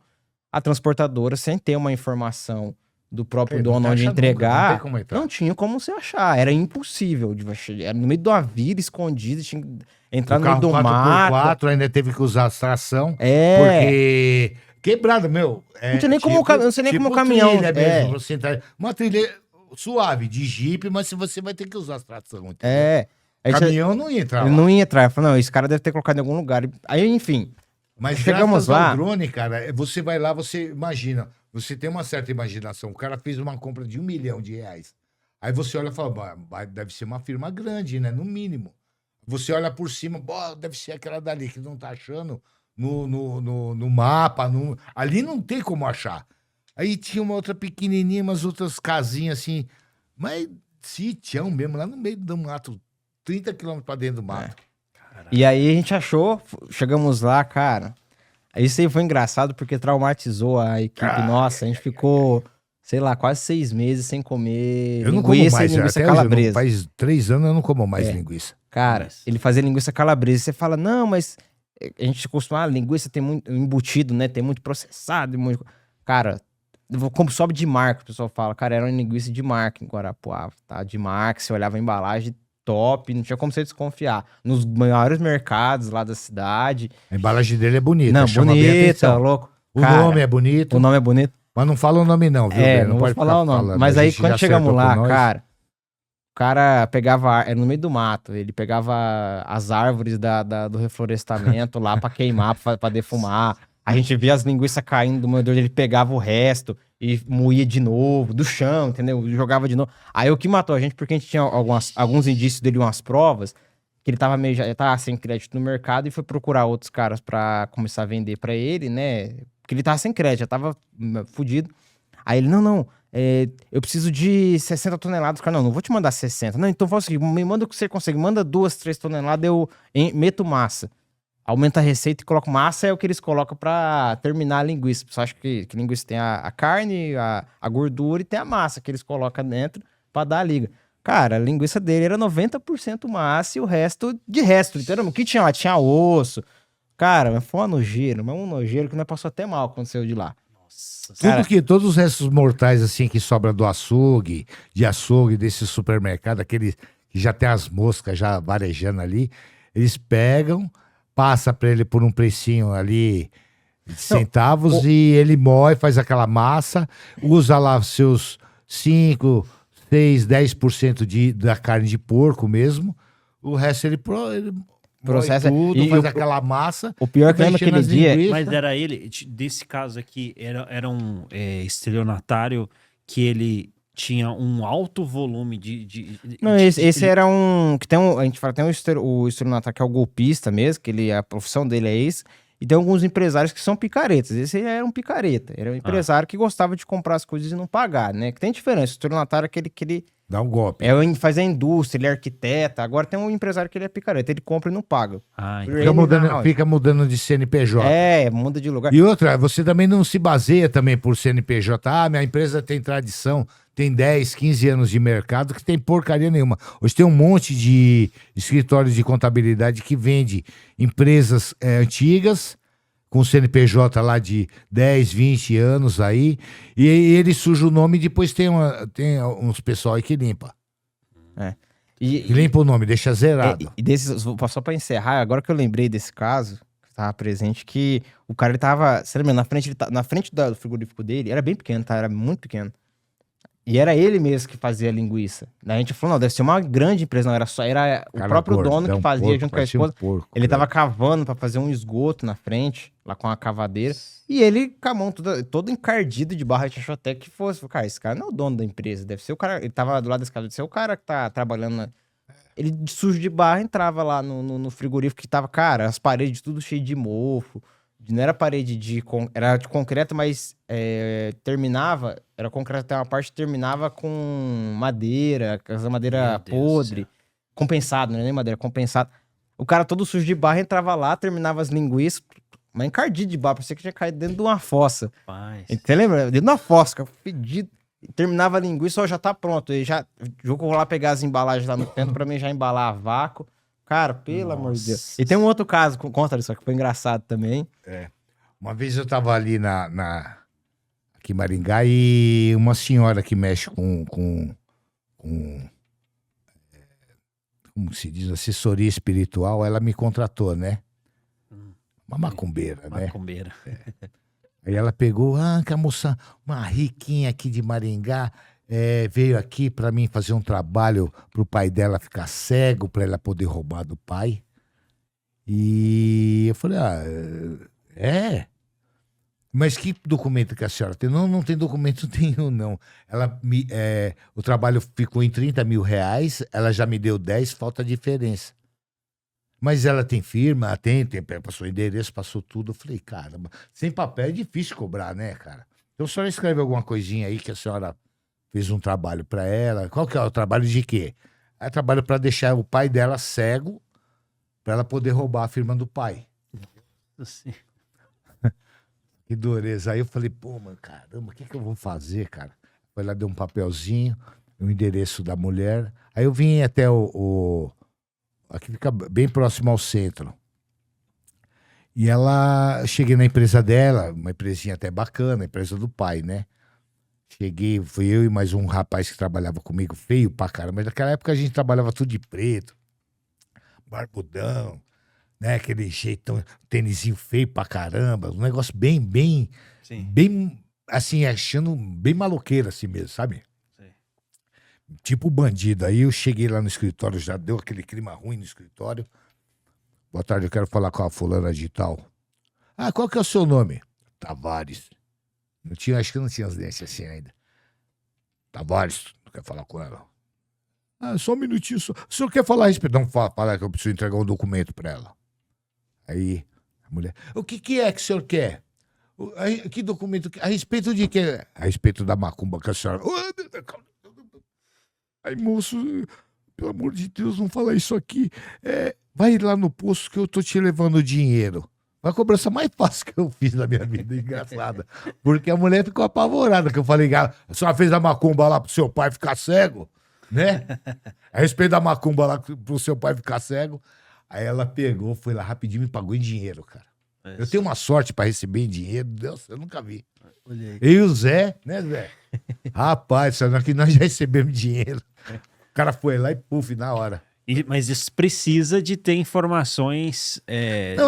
a transportadora, sem ter uma informação do próprio dono onde entregar, não tinha como você achar, era impossível, era no meio de uma vila escondida, tinha que entrar no meio do mato. 4x4 ainda teve que usar tração, porque quebrado, meu. Não tinha nem como, não sei nem como o caminhão. Trilha mesmo, você entrar, uma trilha suave, de Jeep, mas você vai ter que usar as tração. Caminhão não ia entrar. Ele não ia entrar. Eu falei, não, esse cara deve ter colocado em algum lugar. Aí, enfim. Mas chegamos lá. O drone, cara, você vai lá, você imagina, você tem uma certa imaginação. O cara fez uma compra de R$1 milhão. Aí você olha e fala, deve ser uma firma grande, né? No mínimo. Você olha por cima, deve ser aquela dali que não tá achando no mapa. Ali não tem como achar. Aí tinha uma outra pequenininha, umas outras casinhas assim, mas sitião mesmo, lá no meio do mato, 30 quilômetros pra dentro do mato. E aí a gente achou, chegamos lá, cara. Isso aí foi engraçado porque traumatizou a equipe nossa. A gente ficou, sei lá, quase 6 meses sem comer eu não como mais, linguiça até calabresa. Faz 3 anos eu não como mais linguiça. Cara, ele fazia linguiça calabresa. Você fala, não, mas a gente costuma, linguiça tem muito embutido, né? Tem muito processado. Cara, como sobe de marca, o pessoal fala. Cara, era uma linguiça de marca em Guarapuava, tá? De marca, você olhava a embalagem top, não tinha como você desconfiar. Nos maiores mercados lá da cidade. A embalagem dele é bonita. Não, chama bem bonita, atenção. louco. O nome é bonito. O nome é bonito. Mas não fala o nome não, viu? Ben? Não pode vou falar o nome. falando. Mas A aí, gente quando já chegamos acertou lá, com nós. cara, o cara pegava, era no meio do mato, ele pegava as árvores do reflorestamento lá pra queimar, pra defumar. A gente via as linguiças caindo do moedor, ele pegava o resto e moía de novo, do chão, entendeu? Jogava de novo. Aí o que matou a gente, porque a gente tinha alguns indícios dele, umas provas, que ele tava já tava sem crédito no mercado e foi procurar outros caras pra começar a vender pra ele, né? Porque ele tava sem crédito, já tava fudido. Aí ele, não, eu preciso de 60 toneladas. Cara, não vou te mandar 60. Não, então fala o seguinte, me manda o que você consegue. Manda 2, 3 toneladas, eu meto massa. Aumenta a receita e coloca massa, é o que eles colocam pra terminar a linguiça. Você acha que linguiça tem a carne, a gordura e tem a massa que eles colocam dentro pra dar a liga. Cara, a linguiça dele era 90% massa e o resto de resto. Literalmente, o que tinha lá? Tinha osso. Cara, foi uma nojeira, mas um nojeiro que nós passou até mal quando saiu de lá. Todos os restos mortais, assim, que sobra do açougue, desse supermercado, aquele que já tem as moscas já varejando ali, eles pegam, passa pra ele por um precinho ali de centavos e ele moe, faz aquela massa, usa lá seus 5, 6, 10% da carne de porco mesmo, o resto ele processa tudo, faz aquela massa. O pior que lembra aquele dia... Mas era ele, desse caso aqui, era um estelionatário que ele tinha um alto volume esse era um... que tem a gente fala, tem o estelionatário que é o golpista mesmo, que a profissão dele é isso. E tem alguns empresários que são picaretas. Esse era um picareta. Era um empresário que gostava de comprar as coisas e não pagar, né? Que tem diferença. O estelionatário é aquele que ele Dá um golpe. faz a indústria, ele é arquiteta. Agora tem um empresário que ele é picareta. Ele compra e não paga. Fica mudando de CNPJ. Muda de lugar. E outra, você também não se baseia também por CNPJ. Ah, minha empresa tem tradição, tem 10, 15 anos de mercado, que tem porcaria nenhuma. Hoje tem um monte de escritórios de contabilidade que vende empresas antigas, com CNPJ lá de 10, 20 anos aí, e ele suja o nome e depois tem uns pessoal aí que limpa. Que limpa o nome, deixa zerado. Só pra encerrar, agora que eu lembrei desse caso, que tava presente, que o cara, ele tava, você lembra, na frente do frigorífico dele, era bem pequeno, tá? Era muito pequeno. E era ele mesmo que fazia a linguiça. Daí a gente falou, não, deve ser uma grande empresa, não, era o próprio dono que fazia junto com a esposa. Ele tava cavando pra fazer um esgoto na frente, lá com a cavadeira, e ele com a mão todo encardido de barra, a gente achou até que fosse. Cara, esse cara não é o dono da empresa, deve ser o cara, ele tava do lado desse cara, deve ser o cara que tá trabalhando Ele sujo de barra entrava lá no frigorífico que tava, cara, as paredes tudo cheio de mofo. Não era parede era de concreto, mas terminava, era concreto até uma parte, terminava com madeira, essa madeira podre, compensado, não é nem madeira, compensado. O cara todo sujo de barra entrava lá, terminava as linguiças, mas encardido de barra, parecia que tinha caído dentro de uma fossa. Você lembra? Dentro de uma fossa, cara, fedido. Terminava a linguiça, já tá pronto. Ele já vou lá pegar as embalagens lá no canto pra mim já embalar a vácuo. Cara, pelo amor de Deus. E tem um outro caso, conta isso, que foi engraçado também. Uma vez eu tava ali aqui em Maringá e uma senhora que mexe com como se diz, assessoria espiritual, ela me contratou, né? Uma macumbeira, né? Macumbeira. Aí ela pegou, que a moça, uma riquinha aqui de Maringá, veio aqui pra mim fazer um trabalho pro pai dela ficar cego, pra ela poder roubar do pai. E eu falei, mas que documento que a senhora tem? Não, não tem documento nenhum, não. O trabalho ficou em 30 mil reais, ela já me deu 10, falta diferença. Mas ela tem firma, passou endereço, passou tudo. Eu falei, caramba, sem papel é difícil cobrar, né, cara? Então a senhora escreve alguma coisinha aí que a senhora fez um trabalho pra ela. Qual que é o trabalho de quê? É trabalho pra deixar o pai dela cego, pra ela poder roubar a firma do pai. Sim. Que dureza. Aí eu falei, pô, mano, caramba, o que eu vou fazer, cara? Foi lá, deu um papelzinho, o endereço da mulher. Aí eu vim até aqui fica bem próximo ao centro. E cheguei na empresa dela, uma empresinha até bacana, a empresa do pai, né? Cheguei, fui eu e mais um rapaz que trabalhava comigo, feio pra caramba. Mas naquela época a gente trabalhava tudo de preto, barbudão, né? Aquele jeitão, tênisinho feio pra caramba, um negócio bem, assim, achando bem maloqueiro assim mesmo, sabe? Sim. Tipo bandido. Aí eu cheguei lá no escritório, já deu aquele clima ruim no escritório. Boa tarde, eu quero falar com a fulana de tal. Qual que é o seu nome? Tavares. Acho que não tinha as dentes assim ainda. Tavares, não quer falar com ela? Só um minutinho. O senhor quer falar a respeito? Não, fala que eu preciso entregar um documento pra ela. Aí, a mulher, o que é que o senhor quer? Que documento? A respeito de quê? A respeito da macumba que a senhora... Aí, moço, pelo amor de Deus, não fala isso aqui. Vai lá no posto que eu tô te levando dinheiro. A cobrança mais fácil que eu fiz na minha vida, engraçada. Porque a mulher ficou apavorada, que eu falei, a senhora fez a macumba lá pro seu pai ficar cego, né? A respeito da macumba lá pro seu pai ficar cego. Aí ela pegou, foi lá rapidinho e me pagou em dinheiro, cara. Eu tenho uma sorte pra receber em dinheiro, Deus, eu nunca vi. Eu e o Zé, né, Zé? Rapaz, aqui nós já recebemos dinheiro. O cara foi lá e puf, na hora. Mas isso precisa de ter informações. Não,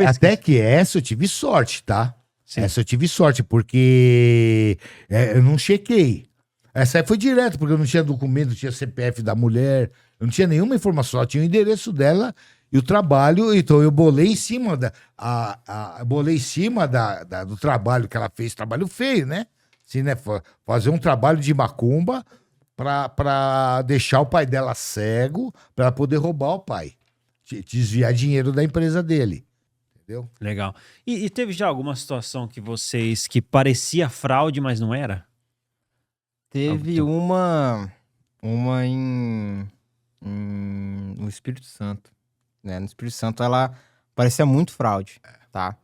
até que essa eu tive sorte, tá? Sim. Essa eu tive sorte, porque eu não chequei. Essa aí foi direto, porque eu não tinha documento, não tinha CPF da mulher, eu não tinha nenhuma informação, só tinha o endereço dela e o trabalho, então eu bolei em cima do trabalho que ela fez, trabalho feio, né? Assim, né? Fazer um trabalho de macumba pra deixar o pai dela cego, pra ela poder roubar o pai. Desviar dinheiro da empresa dele. entendeu? Legal. E teve já alguma situação que parecia fraude, mas não era? Teve uma no Espírito Santo, né? No Espírito Santo ela parecia muito fraude, tá?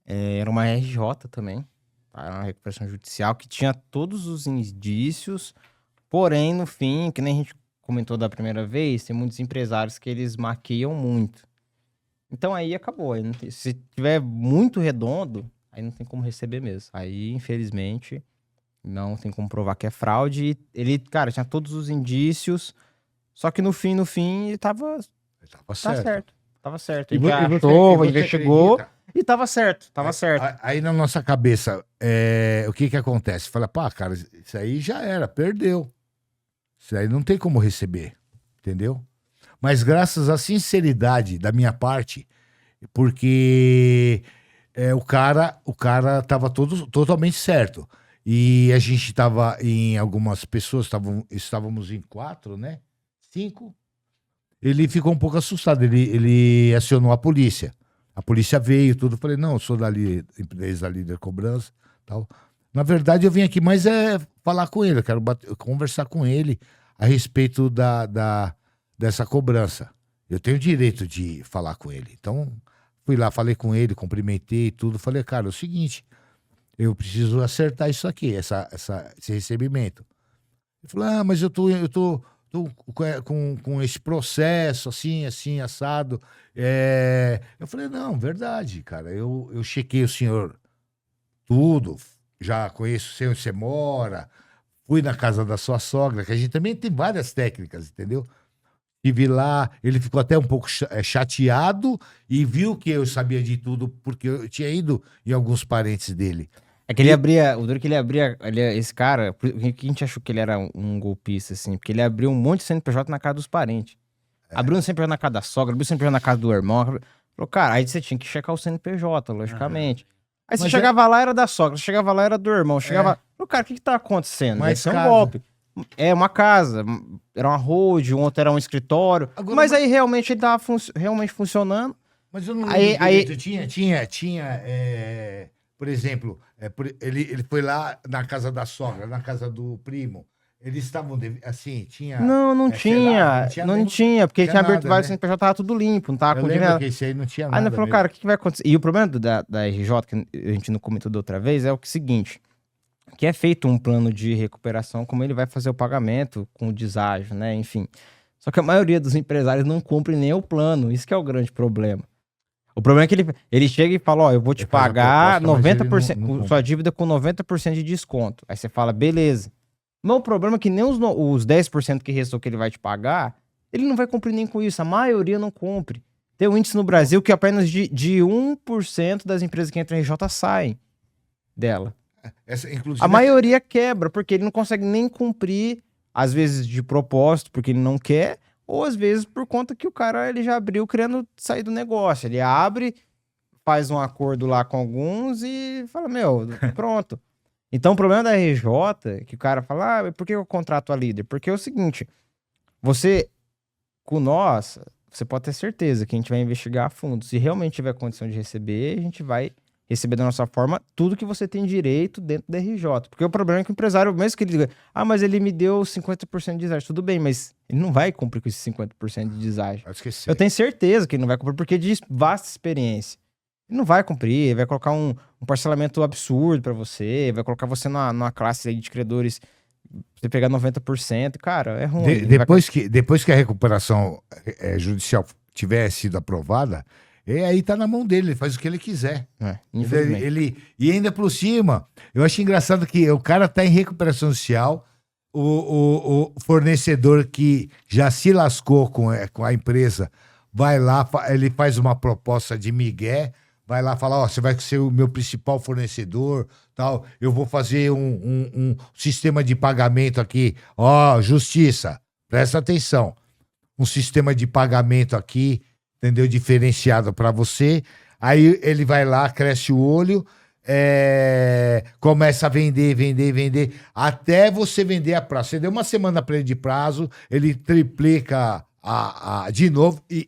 Era uma RJ também, tá? Era uma recuperação judicial que tinha todos os indícios, porém, no fim, que nem a gente comentou da primeira vez, tem muitos empresários que eles maquiam muito. Então aí acabou. Aí se tiver muito redondo, aí não tem como receber mesmo. Aí, infelizmente, não tem como provar que é fraude. E ele, cara, tinha todos os indícios, só que no fim, ele tava certo. Tava certo. Ele já achou, investigou acredita? e tava certo. Tava certo. Aí na nossa cabeça, o que acontece? Fala, pá, cara, isso aí já era, perdeu. Isso aí não tem como receber, entendeu? Mas graças à sinceridade da minha parte, porque o cara tava totalmente certo. E a gente tava em algumas pessoas, estávamos em 4, né? 5. Ele ficou um pouco assustado, ele acionou a polícia. A polícia veio, tudo. Eu falei, não, eu sou da empresa da Líder Cobrança, tal. Na verdade, eu vim aqui mais falar com ele, eu quero conversar com ele a respeito dessa cobrança. Eu tenho o direito de falar com ele. Então, fui lá, falei com ele, cumprimentei e tudo. Falei, cara, é o seguinte, eu preciso acertar isso aqui, esse recebimento. Ele falou, mas eu tô com esse processo, assim, assado. Eu falei, não, verdade, cara. Eu chequei o senhor tudo, já conheço o senhor onde você mora, fui na casa da sua sogra, que a gente também tem várias técnicas, entendeu? Estive lá, ele ficou até um pouco chateado e viu que eu sabia de tudo, porque eu tinha ido em alguns parentes dele. É que ele abria, o duro que ele abria, esse cara, por que a gente achou que ele era um golpista, assim? Porque ele abriu um monte de CNPJ na casa dos parentes. Abriu um CNPJ na casa da sogra, abriu um CNPJ na casa do irmão. Falou, cara, aí você tinha que checar o CNPJ, logicamente. Aí você chegava lá, era da sogra, você chegava lá, era do irmão, chegava... Falou, cara, o que tá acontecendo? Mas Deve ser um golpe. É uma casa, era uma road, um outro era um escritório. Agora, mas aí realmente ele tava realmente funcionando. Mas eu não lembro direito. Tinha por exemplo, ele foi lá na casa da sogra, na casa do primo. Eles estavam, assim, tinha... Não tinha, porque ele tinha aberto vários CNPJ, tava tudo limpo, não tava com dinheiro. Eu lembro que esse aí não tinha nada. Aí ele falou, cara, o que vai acontecer? E o problema da RJ, que a gente não comentou da outra vez, é o seguinte, que é feito um plano de recuperação, como ele vai fazer o pagamento com o deságio, né, enfim. Só que a maioria dos empresários não cumpre nem o plano, isso que é o grande problema. O problema é que ele chega e fala, eu vou te pagar 90%, sua dívida com 90% de desconto. Aí você fala, beleza. Mas o problema é que nem os 10% que restou que ele vai te pagar, ele não vai cumprir nem com isso. A maioria não cumpre. Tem um índice no Brasil que apenas de 1% das empresas que entram em RJ saem dela. A maioria quebra, porque ele não consegue nem cumprir, às vezes de propósito, porque ele não quer, ou às vezes por conta que o cara ele já abriu querendo sair do negócio. Ele abre, faz um acordo lá com alguns e fala, pronto. Então o problema da RJ é que o cara fala, por que eu contrato a Líder? Porque é o seguinte, com nós, você pode ter certeza que a gente vai investigar a fundo. Se realmente tiver condição de receber, a gente vai receber da nossa forma tudo que você tem direito dentro da RJ. Porque o problema é que o empresário, mesmo que ele diga, mas ele me deu 50% de deságio. Tudo bem, mas ele não vai cumprir com esse 50% de deságio. Eu tenho certeza que ele não vai cumprir, porque de vasta experiência. Ele não vai cumprir, ele vai colocar um parcelamento absurdo pra você, vai colocar você numa classe aí de credores, você pegar 90%, cara, é ruim. Depois que a recuperação judicial tiver sido aprovada, aí tá na mão dele, ele faz o que ele quiser. Infelizmente. E ainda por cima, eu acho engraçado que o cara tá em recuperação social, o fornecedor que já se lascou com a empresa, vai lá, ele faz uma proposta de migué, vai lá falar, você vai ser o meu principal fornecedor, tal, eu vou fazer um sistema de pagamento aqui, justiça, presta atenção, um sistema de pagamento aqui, entendeu? Diferenciado para você. Aí ele vai lá, cresce o olho, começa a vender, até você vender a prazo. Você deu uma semana para ele de prazo, ele triplica de novo e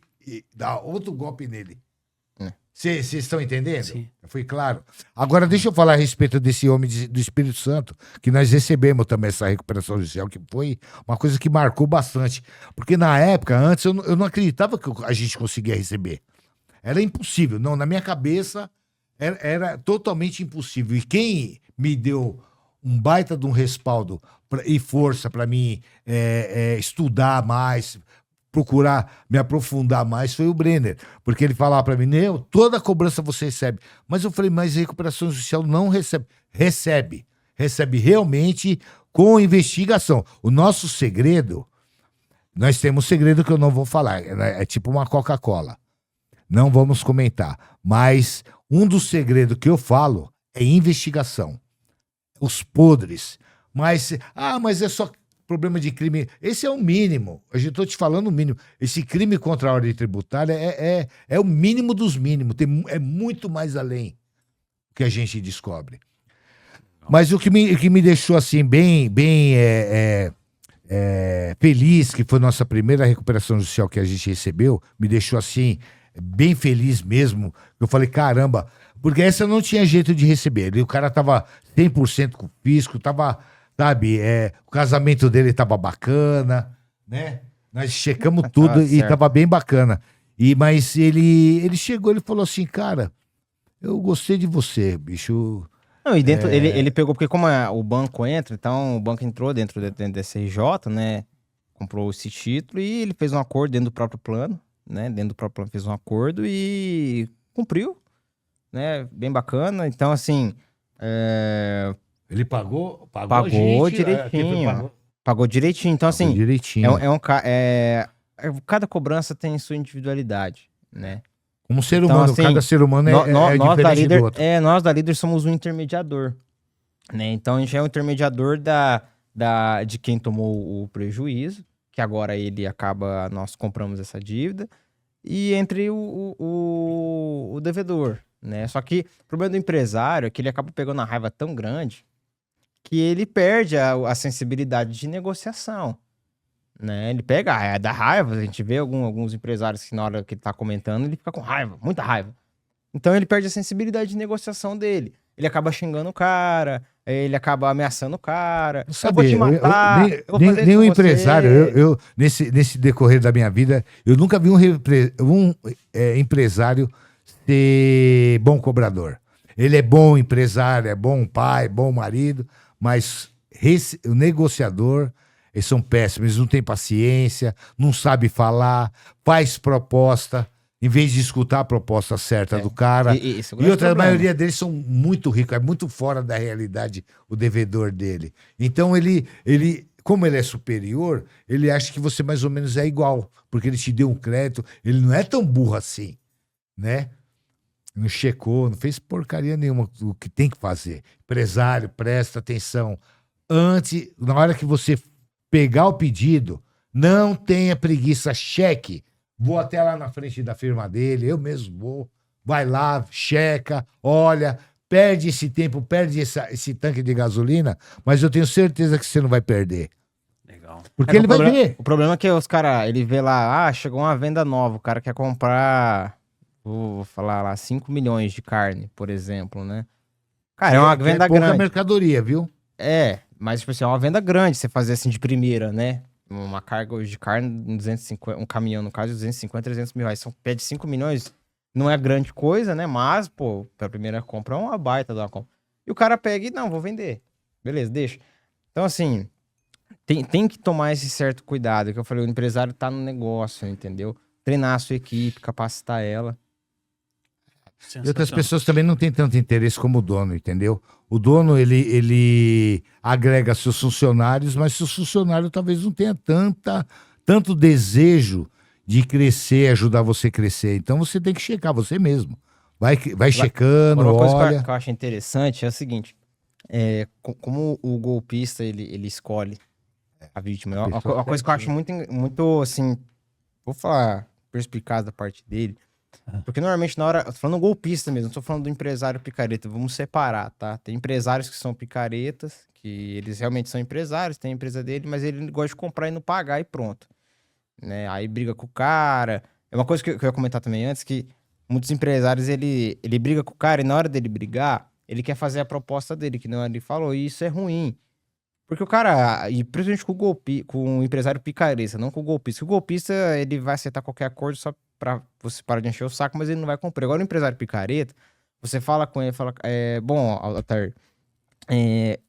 dá outro golpe nele. Vocês estão entendendo? Sim. Foi claro. Agora, deixa eu falar a respeito desse homem do Espírito Santo, que nós recebemos também essa recuperação judicial, que foi uma coisa que marcou bastante. Porque na época, antes, eu não acreditava que a gente conseguia receber. Era impossível. Não, na minha cabeça, era totalmente impossível. E quem me deu um baita de um respaldo e força para mim estudar mais, procurar me aprofundar mais, foi o Brenner. Porque ele falava para mim, Neu, toda cobrança você recebe. Mas eu falei, mas recuperação judicial não recebe. Recebe. Recebe realmente com investigação. O nosso segredo, nós temos um segredo que eu não vou falar. É tipo uma Coca-Cola. Não vamos comentar. Mas um dos segredos que eu falo é investigação. Os podres. Mas é só problema de crime. Esse é o mínimo. Eu estou te falando o mínimo. Esse crime contra a ordem tributária é o mínimo dos mínimos. É muito mais além que a gente descobre. Mas o que me deixou assim bem feliz, que foi nossa primeira recuperação judicial que a gente recebeu, me deixou assim bem feliz mesmo. Eu falei, caramba, porque essa não tinha jeito de receber. O cara tava 100% com o fisco, tava, sabe, o casamento dele tava bacana, né? Nós checamos tudo e tava bem bacana. Mas ele chegou, ele falou assim, cara, eu gostei de você, bicho. Não, e dentro, ele pegou, porque como o banco entra, então o banco entrou dentro da CRJ, né? Comprou esse título e ele fez um acordo dentro do próprio plano, né? Dentro do próprio plano fez um acordo e cumpriu, né? Bem bacana. Então, assim... Ele pagou Pagou gente, direitinho. Pagou direitinho. Então, assim, direitinho. cada cobrança tem sua individualidade, né? Como ser Então, humano, assim, cada ser humano é diferente do outro. Nós da Líder somos um intermediador, né? Então, a gente é um intermediador de quem tomou o prejuízo, que agora nós compramos essa dívida, e entre o devedor, né? Só que o problema do empresário é que ele acaba pegando uma raiva tão grande que ele perde a sensibilidade de negociação, né? Ele pega, dá raiva, a gente vê alguns empresários que na hora que ele tá comentando, ele fica com raiva, muita raiva. Então ele perde a sensibilidade de negociação dele. Ele acaba xingando o cara, ele acaba ameaçando o cara. Eu vou te matar, eu vou fazer nem isso um com empresário, você. nesse decorrer da minha vida, eu nunca vi um empresário ser bom cobrador. Ele é bom empresário, é bom pai, bom marido, mas o negociador, eles são péssimos, eles não têm paciência, não sabem falar, faz proposta, em vez de escutar a proposta certa do cara. E a maioria deles são muito ricos, é muito fora da realidade o devedor dele. Então ele, como ele é superior, ele acha que você mais ou menos é igual, porque ele te deu um crédito, ele não é tão burro assim, né? Não checou, não fez porcaria nenhuma o que tem que fazer. Empresário, presta atenção. Na hora que você pegar o pedido, não tenha preguiça, cheque. Vou até lá na frente da firma dele, eu mesmo vou. Vai lá, checa, olha, perde esse tempo, perde esse tanque de gasolina, mas eu tenho certeza que você não vai perder. Legal. Porque ele vai ver. O problema é que os caras, ele vê lá, chegou uma venda nova, o cara quer comprar, vou falar lá, 5 milhões de carne, por exemplo, né? Cara, é uma venda grande. É pouca mercadoria, viu? Mas tipo assim, é uma venda grande, você fazer assim de primeira, né? Uma carga hoje de carne, 250, um caminhão, no caso, 250, 300 mil reais. São pede 5 milhões, não é grande coisa, né? Mas, pô, pra primeira compra é uma baita da compra. E o cara pega e, não, vou vender. Beleza, deixa. Então, assim, tem que tomar esse certo cuidado, que eu falei, o empresário tá no negócio, entendeu? Treinar a sua equipe, capacitar ela. E outras pessoas também não têm tanto interesse como o dono, entendeu? O dono, ele agrega seus funcionários, mas seus funcionários talvez não tenham tanto desejo de crescer, ajudar você a crescer. Então você tem que checar você mesmo. Vai checando, uma coisa olha. que eu acho interessante é o seguinte, como o golpista, ele escolhe a vítima. Uma coisa que eu acho muito, assim, vou falar perspicaz da parte dele, porque normalmente na hora, eu tô falando golpista mesmo, não tô falando do empresário picareta, vamos separar, tá? Tem empresários que são picaretas, que eles realmente são empresários, tem a empresa dele, mas ele gosta de comprar e não pagar e pronto, né? Aí briga com o cara. É uma coisa que eu ia comentar também antes, que muitos empresários, ele briga com o cara e na hora dele brigar, ele quer fazer a proposta dele, que não ele falou, e isso é ruim. Porque o cara, e principalmente com o empresário picareta, não com o golpista. Porque o golpista, ele vai aceitar qualquer acordo só pra você parar de encher o saco, mas ele não vai cumprir. Agora o empresário picareta, você fala com ele, fala, bom, Altair,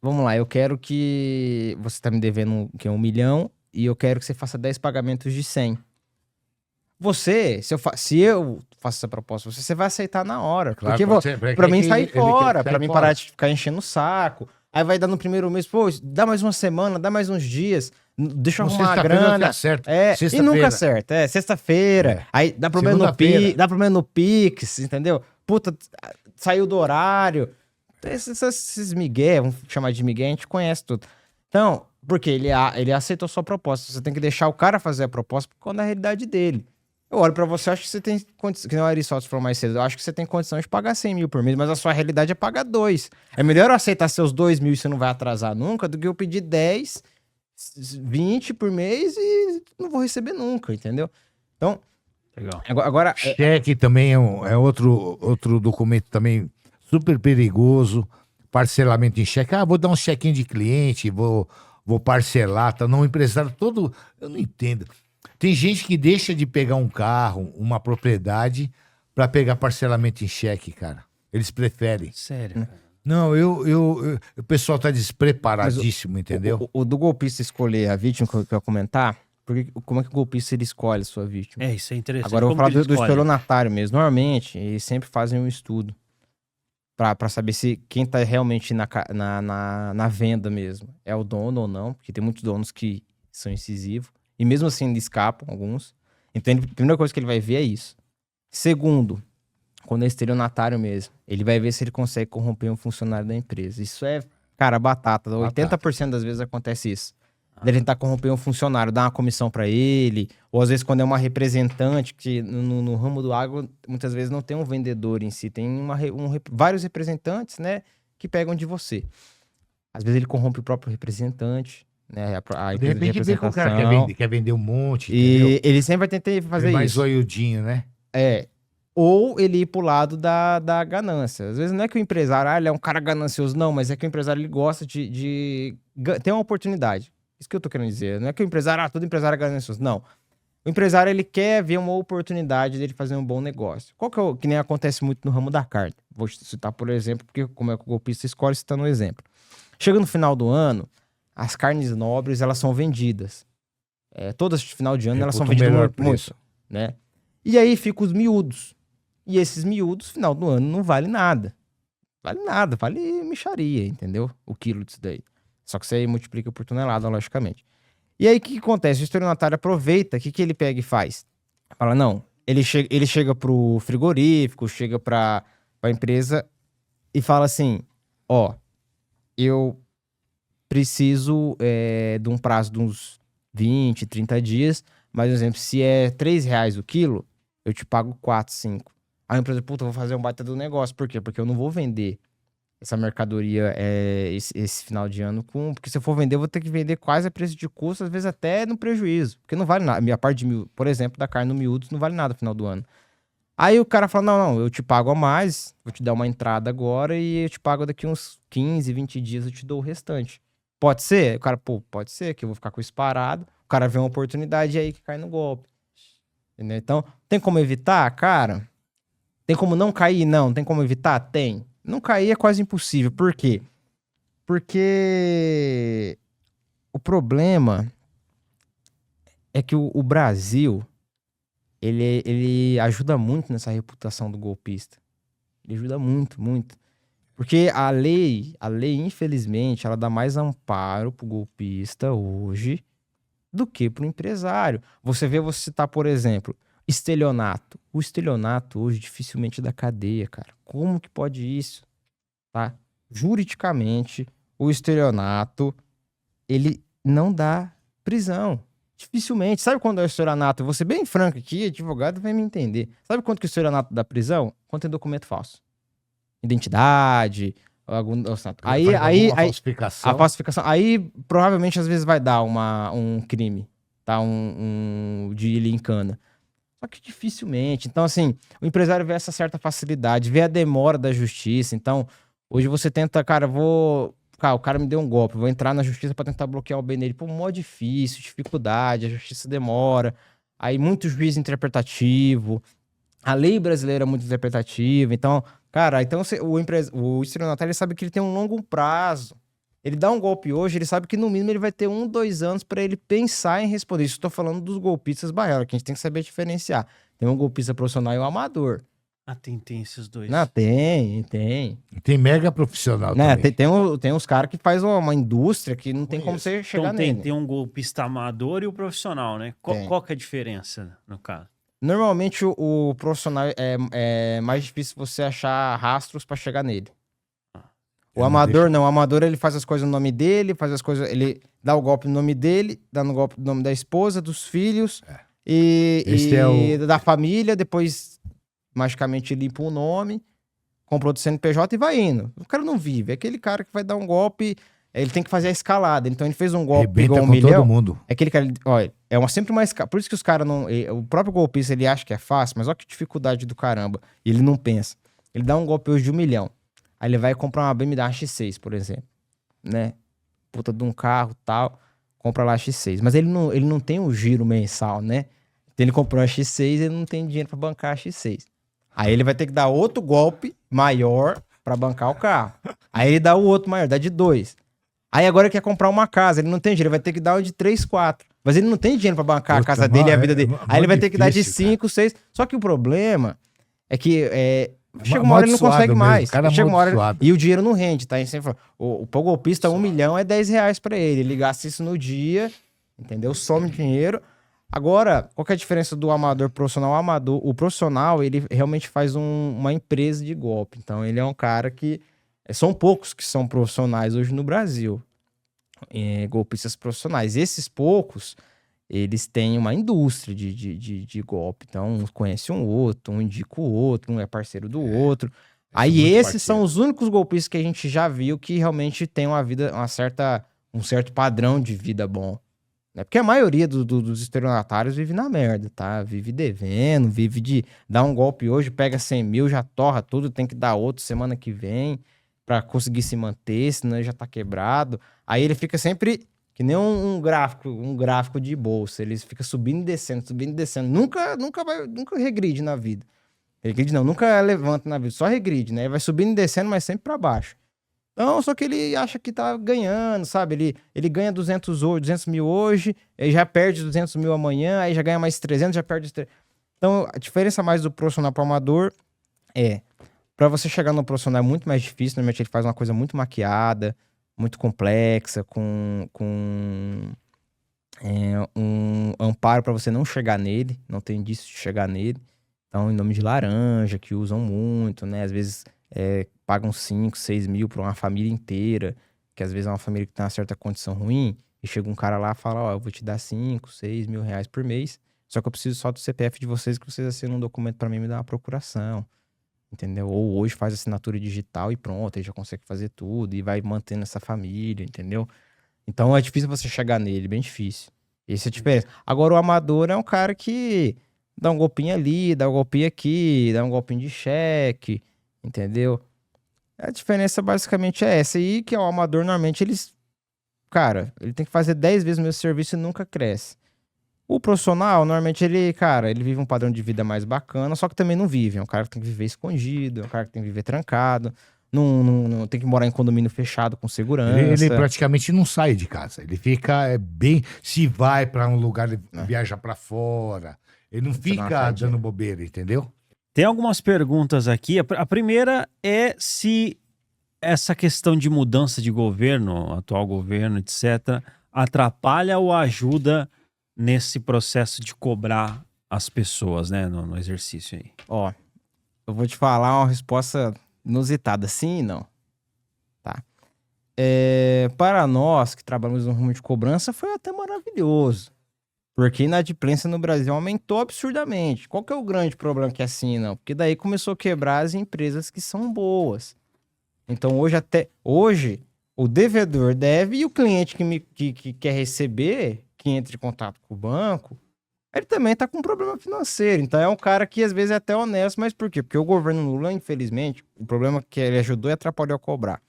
vamos lá, eu quero que você tá me devendo que é 1 milhão e eu quero que você faça 10 pagamentos de 100. Se eu faço essa proposta, você vai aceitar na hora. Claro, porque pra mim sair fora, pra mim parar de ficar enchendo o saco. Aí vai dar no primeiro mês, pô, dá mais uma semana, dá mais uns dias, deixa eu arrumar a grana. Acerta. E nunca acerta. Sexta-feira. Aí dá problema no Pix, entendeu? Puta, saiu do horário. Esses migué, vamos chamar de migué, a gente conhece tudo. Então, porque ele aceitou a sua proposta. Você tem que deixar o cara fazer a proposta por conta da realidade dele. Eu olho pra você, acho que você tem condição, que nem o Aristóteles falou mais cedo, eu acho que você tem condição de pagar 100 mil por mês, mas a sua realidade é pagar 2. É melhor eu aceitar seus 2 mil e você não vai atrasar nunca, do que eu pedir 10, 20 por mês e não vou receber nunca, entendeu? Então, legal. Agora cheque também é outro documento também super perigoso, parcelamento em cheque. Vou dar um chequinho de cliente, vou parcelar, tá? Não, o empresário todo, eu não entendo. Tem gente que deixa de pegar um carro, uma propriedade, pra pegar parcelamento em cheque, cara. Eles preferem. Sério, cara. Não, o pessoal tá despreparadíssimo, entendeu? O do golpista escolher a vítima que eu ia comentar, porque como é que o golpista ele escolhe a sua vítima? Isso é interessante. Agora eu vou falar do estelionatário mesmo. Normalmente, eles sempre fazem um estudo pra saber se quem tá realmente na venda mesmo é o dono ou não, porque tem muitos donos que são incisivos. E mesmo assim eles escapam, alguns. Então a primeira coisa que ele vai ver é isso. Segundo, quando é estelionatário mesmo, ele vai ver se ele consegue corromper um funcionário da empresa. Isso é, cara, batata. 80% das vezes acontece isso. Ele tentar corromper um funcionário, dar uma comissão pra ele, ou às vezes quando é uma representante, que no ramo do agro, muitas vezes não tem um vendedor em si, tem vários representantes, né, que pegam de você. Às vezes ele corrompe o próprio representante, né, de repente vê que o cara quer vender um monte, e entendeu? ele sempre vai tentar fazer isso. Mais zoiudinho, né? Ou ele ir pro lado da ganância. Às vezes não é que o empresário, ele é um cara ganancioso, não, mas é que o empresário ele gosta de ter uma oportunidade. Isso que eu tô querendo dizer. Não é que o empresário, todo empresário é ganancioso. Não. O empresário, ele quer ver uma oportunidade dele fazer um bom negócio. Qual que é que nem acontece muito no ramo da carne. Vou citar, por exemplo, porque como é que o golpista escolhe, citando um exemplo. Chega no final do ano, as carnes nobres, elas são vendidas. Todas no final de ano, elas são vendidas muito, né? E aí ficam os miúdos. E esses miúdos, final do ano, não vale nada. Vale mixaria, entendeu? O quilo disso daí. Só que você aí multiplica por tonelada, logicamente. E aí, o que acontece? O estelionatário aproveita, o que ele pega e faz? Fala, não, ele chega pro frigorífico, chega pra empresa e fala assim, eu preciso de um prazo de uns 20, 30 dias, mas, por exemplo, se é R$3 o quilo, eu te pago 4, 5. Aí a empresa, puta, eu vou fazer um baita do negócio. Por quê? Porque eu não vou vender essa mercadoria esse final de ano porque se eu for vender, eu vou ter que vender quase a preço de custo, às vezes até no prejuízo, porque não vale nada. A minha parte por exemplo, da carne no miúdos não vale nada no final do ano. Aí o cara fala, não, eu te pago a mais, vou te dar uma entrada agora e eu te pago daqui uns 15, 20 dias, eu te dou o restante. Pode ser? O cara, pode ser, que eu vou ficar com isso parado. O cara vê uma oportunidade e aí que cai no golpe. Entendeu? Então, tem como evitar? Cara, tem como não cair? Não. Tem como evitar? Tem. Não cair é quase impossível. Por quê? Porque o problema é que o Brasil, ele ajuda muito nessa reputação do golpista. Ele ajuda muito, muito. Porque a lei, infelizmente, ela dá mais amparo pro golpista hoje do que pro empresário. Você citar, por exemplo, estelionato. O estelionato hoje dificilmente dá cadeia, cara. Como que pode isso? Tá? Juridicamente, o estelionato, ele não dá prisão. Dificilmente. Sabe quando é o estelionato? Eu vou ser bem franco aqui, advogado vai me entender. Sabe quanto que o estelionato dá prisão? Quando tem documento falso. Identidade, algum... A falsificação. Aí, provavelmente, às vezes vai dar um crime, tá? De lincana. Só que dificilmente. Então, assim, o empresário vê essa certa facilidade, vê a demora da justiça. Então, hoje você tenta, cara, o cara me deu um golpe, vou entrar na justiça pra tentar bloquear o bem dele. Pô, mó difícil, dificuldade, a justiça demora. Aí, muito juiz interpretativo. A lei brasileira é muito interpretativa. Então, cara, então o estelionatário ele sabe que ele tem um longo prazo. Ele dá um golpe hoje, ele sabe que no mínimo ele vai ter 1, 2 anos pra ele pensar em responder. Isso eu tô falando dos golpistas baiola, que a gente tem que saber diferenciar. Tem um golpista profissional e um amador. Ah, tem esses dois. Não, tem. Tem mega profissional Né? também. Tem uns caras que faz uma indústria que não tem como você chegar Então nele. tem um golpista amador e o profissional, né? Qual que é a diferença, no caso? Normalmente o profissional é mais difícil você achar rastros pra chegar nele. O amador não, o amador ele faz as coisas no nome dele, ele dá o golpe no nome dele, dá no golpe no nome da esposa, dos filhos e da família, depois magicamente limpa o nome, compra outro CNPJ e vai indo. O cara não vive, é aquele cara que vai dar um golpe, ele tem que fazer a escalada, então ele fez um golpe, pegou 1 milhão. Todo mundo. É aquele cara, olha, sempre uma escala, por isso que os caras não, o próprio golpista ele acha que é fácil, mas olha que dificuldade do caramba, e ele não pensa. Ele dá um golpe hoje de 1 milhão. Aí ele vai comprar uma BMW X6, por exemplo, né? Puta de um carro e tal, compra lá a X6. Mas ele não tem o giro mensal, né? Então ele comprou a X6 e ele não tem dinheiro pra bancar a X6. Aí ele vai ter que dar outro golpe maior pra bancar o carro. Aí ele dá o outro maior, dá de 2. Aí agora ele quer comprar uma casa, ele não tem dinheiro, ele vai ter que dar o de 3, 4. Mas ele não tem dinheiro pra bancar a casa dele e a vida dele. Aí ele vai ter que dar de 5, 6. Só que o problema é que... chega uma hora ele não consegue mais. Chega uma hora e o dinheiro não rende, tá? O golpista, 1 milhão é 10 reais pra ele. Ele gasta isso no dia, entendeu? Some dinheiro. Agora, qual que é a diferença do amador pro profissional? O profissional, ele realmente faz uma empresa de golpe. Então, ele é um cara que... São poucos que são profissionais hoje no Brasil. Golpistas profissionais. Esses poucos... eles têm uma indústria de golpe. Então, um conhece um outro, um indica o outro, um é parceiro do outro. Aí esses são os únicos golpistas que a gente já viu que realmente tem um certo padrão de vida bom. Né? Porque a maioria dos estelionatários vive na merda, tá? Vive devendo, vive de dar um golpe hoje, pega 100 mil, já torra tudo, tem que dar outro semana que vem pra conseguir se manter, senão ele já tá quebrado. Aí ele fica sempre... que nem um gráfico de bolsa. Ele fica subindo e descendo, subindo e descendo. Nunca regride na vida. Regride não, nunca levanta na vida, só regride, né? Ele vai subindo e descendo, mas sempre pra baixo. Então, só que ele acha que tá ganhando, sabe? Ele ganha 200 mil hoje, aí já perde 200 mil amanhã, aí já ganha mais 300, já perde... Então, a diferença mais do profissional pro amador pra você chegar no profissional é muito mais difícil. Normalmente ele faz uma coisa muito maquiada, muito complexa, com um amparo para você não chegar nele, não tem indício de chegar nele. Então, em nome de laranja, que usam muito, né? Às vezes pagam 5, 6 mil para uma família inteira, que às vezes é uma família que tem uma certa condição ruim, e chega um cara lá e fala, ó, eu vou te dar 5, 6 mil reais por mês, só que eu preciso só do CPF de vocês, que vocês assinam um documento para mim e me dá uma procuração. Entendeu? Ou hoje faz assinatura digital e pronto, aí já consegue fazer tudo e vai mantendo essa família, entendeu? Então é difícil você chegar nele, bem difícil. Essa é a diferença. Agora o amador é um cara que dá um golpinho ali, dá um golpinho aqui, dá um golpinho de cheque, entendeu? A diferença basicamente é essa. E que o amador, normalmente, ele tem que fazer 10 vezes o mesmo serviço e nunca cresce. O profissional, normalmente, ele vive um padrão de vida mais bacana, só que também não vive. É um cara que tem que viver escondido, é um cara que tem que viver trancado, não tem que morar em condomínio fechado com segurança. Ele praticamente não sai de casa. Ele fica se vai pra um lugar, ele viaja pra fora. Ele não fica dando bobeira, entendeu? Tem algumas perguntas aqui. A primeira é se essa questão de mudança de governo, atual governo, etc., atrapalha ou ajuda nesse processo de cobrar as pessoas, né, no exercício aí. Ó, eu vou te falar uma resposta inusitada, sim e não, tá? Para nós que trabalhamos no rumo de cobrança, foi até maravilhoso, porque a inadimplência no Brasil aumentou absurdamente. Qual que é o grande problema que é assim, não? Porque daí começou a quebrar as empresas que são boas. Então hoje o devedor deve e o cliente que quer receber, que entra em contato com o banco, ele também tá com um problema financeiro. Então é um cara que às vezes é até honesto, mas por quê? Porque o governo Lula, infelizmente, o problema que ele ajudou e atrapalhou a cobrar.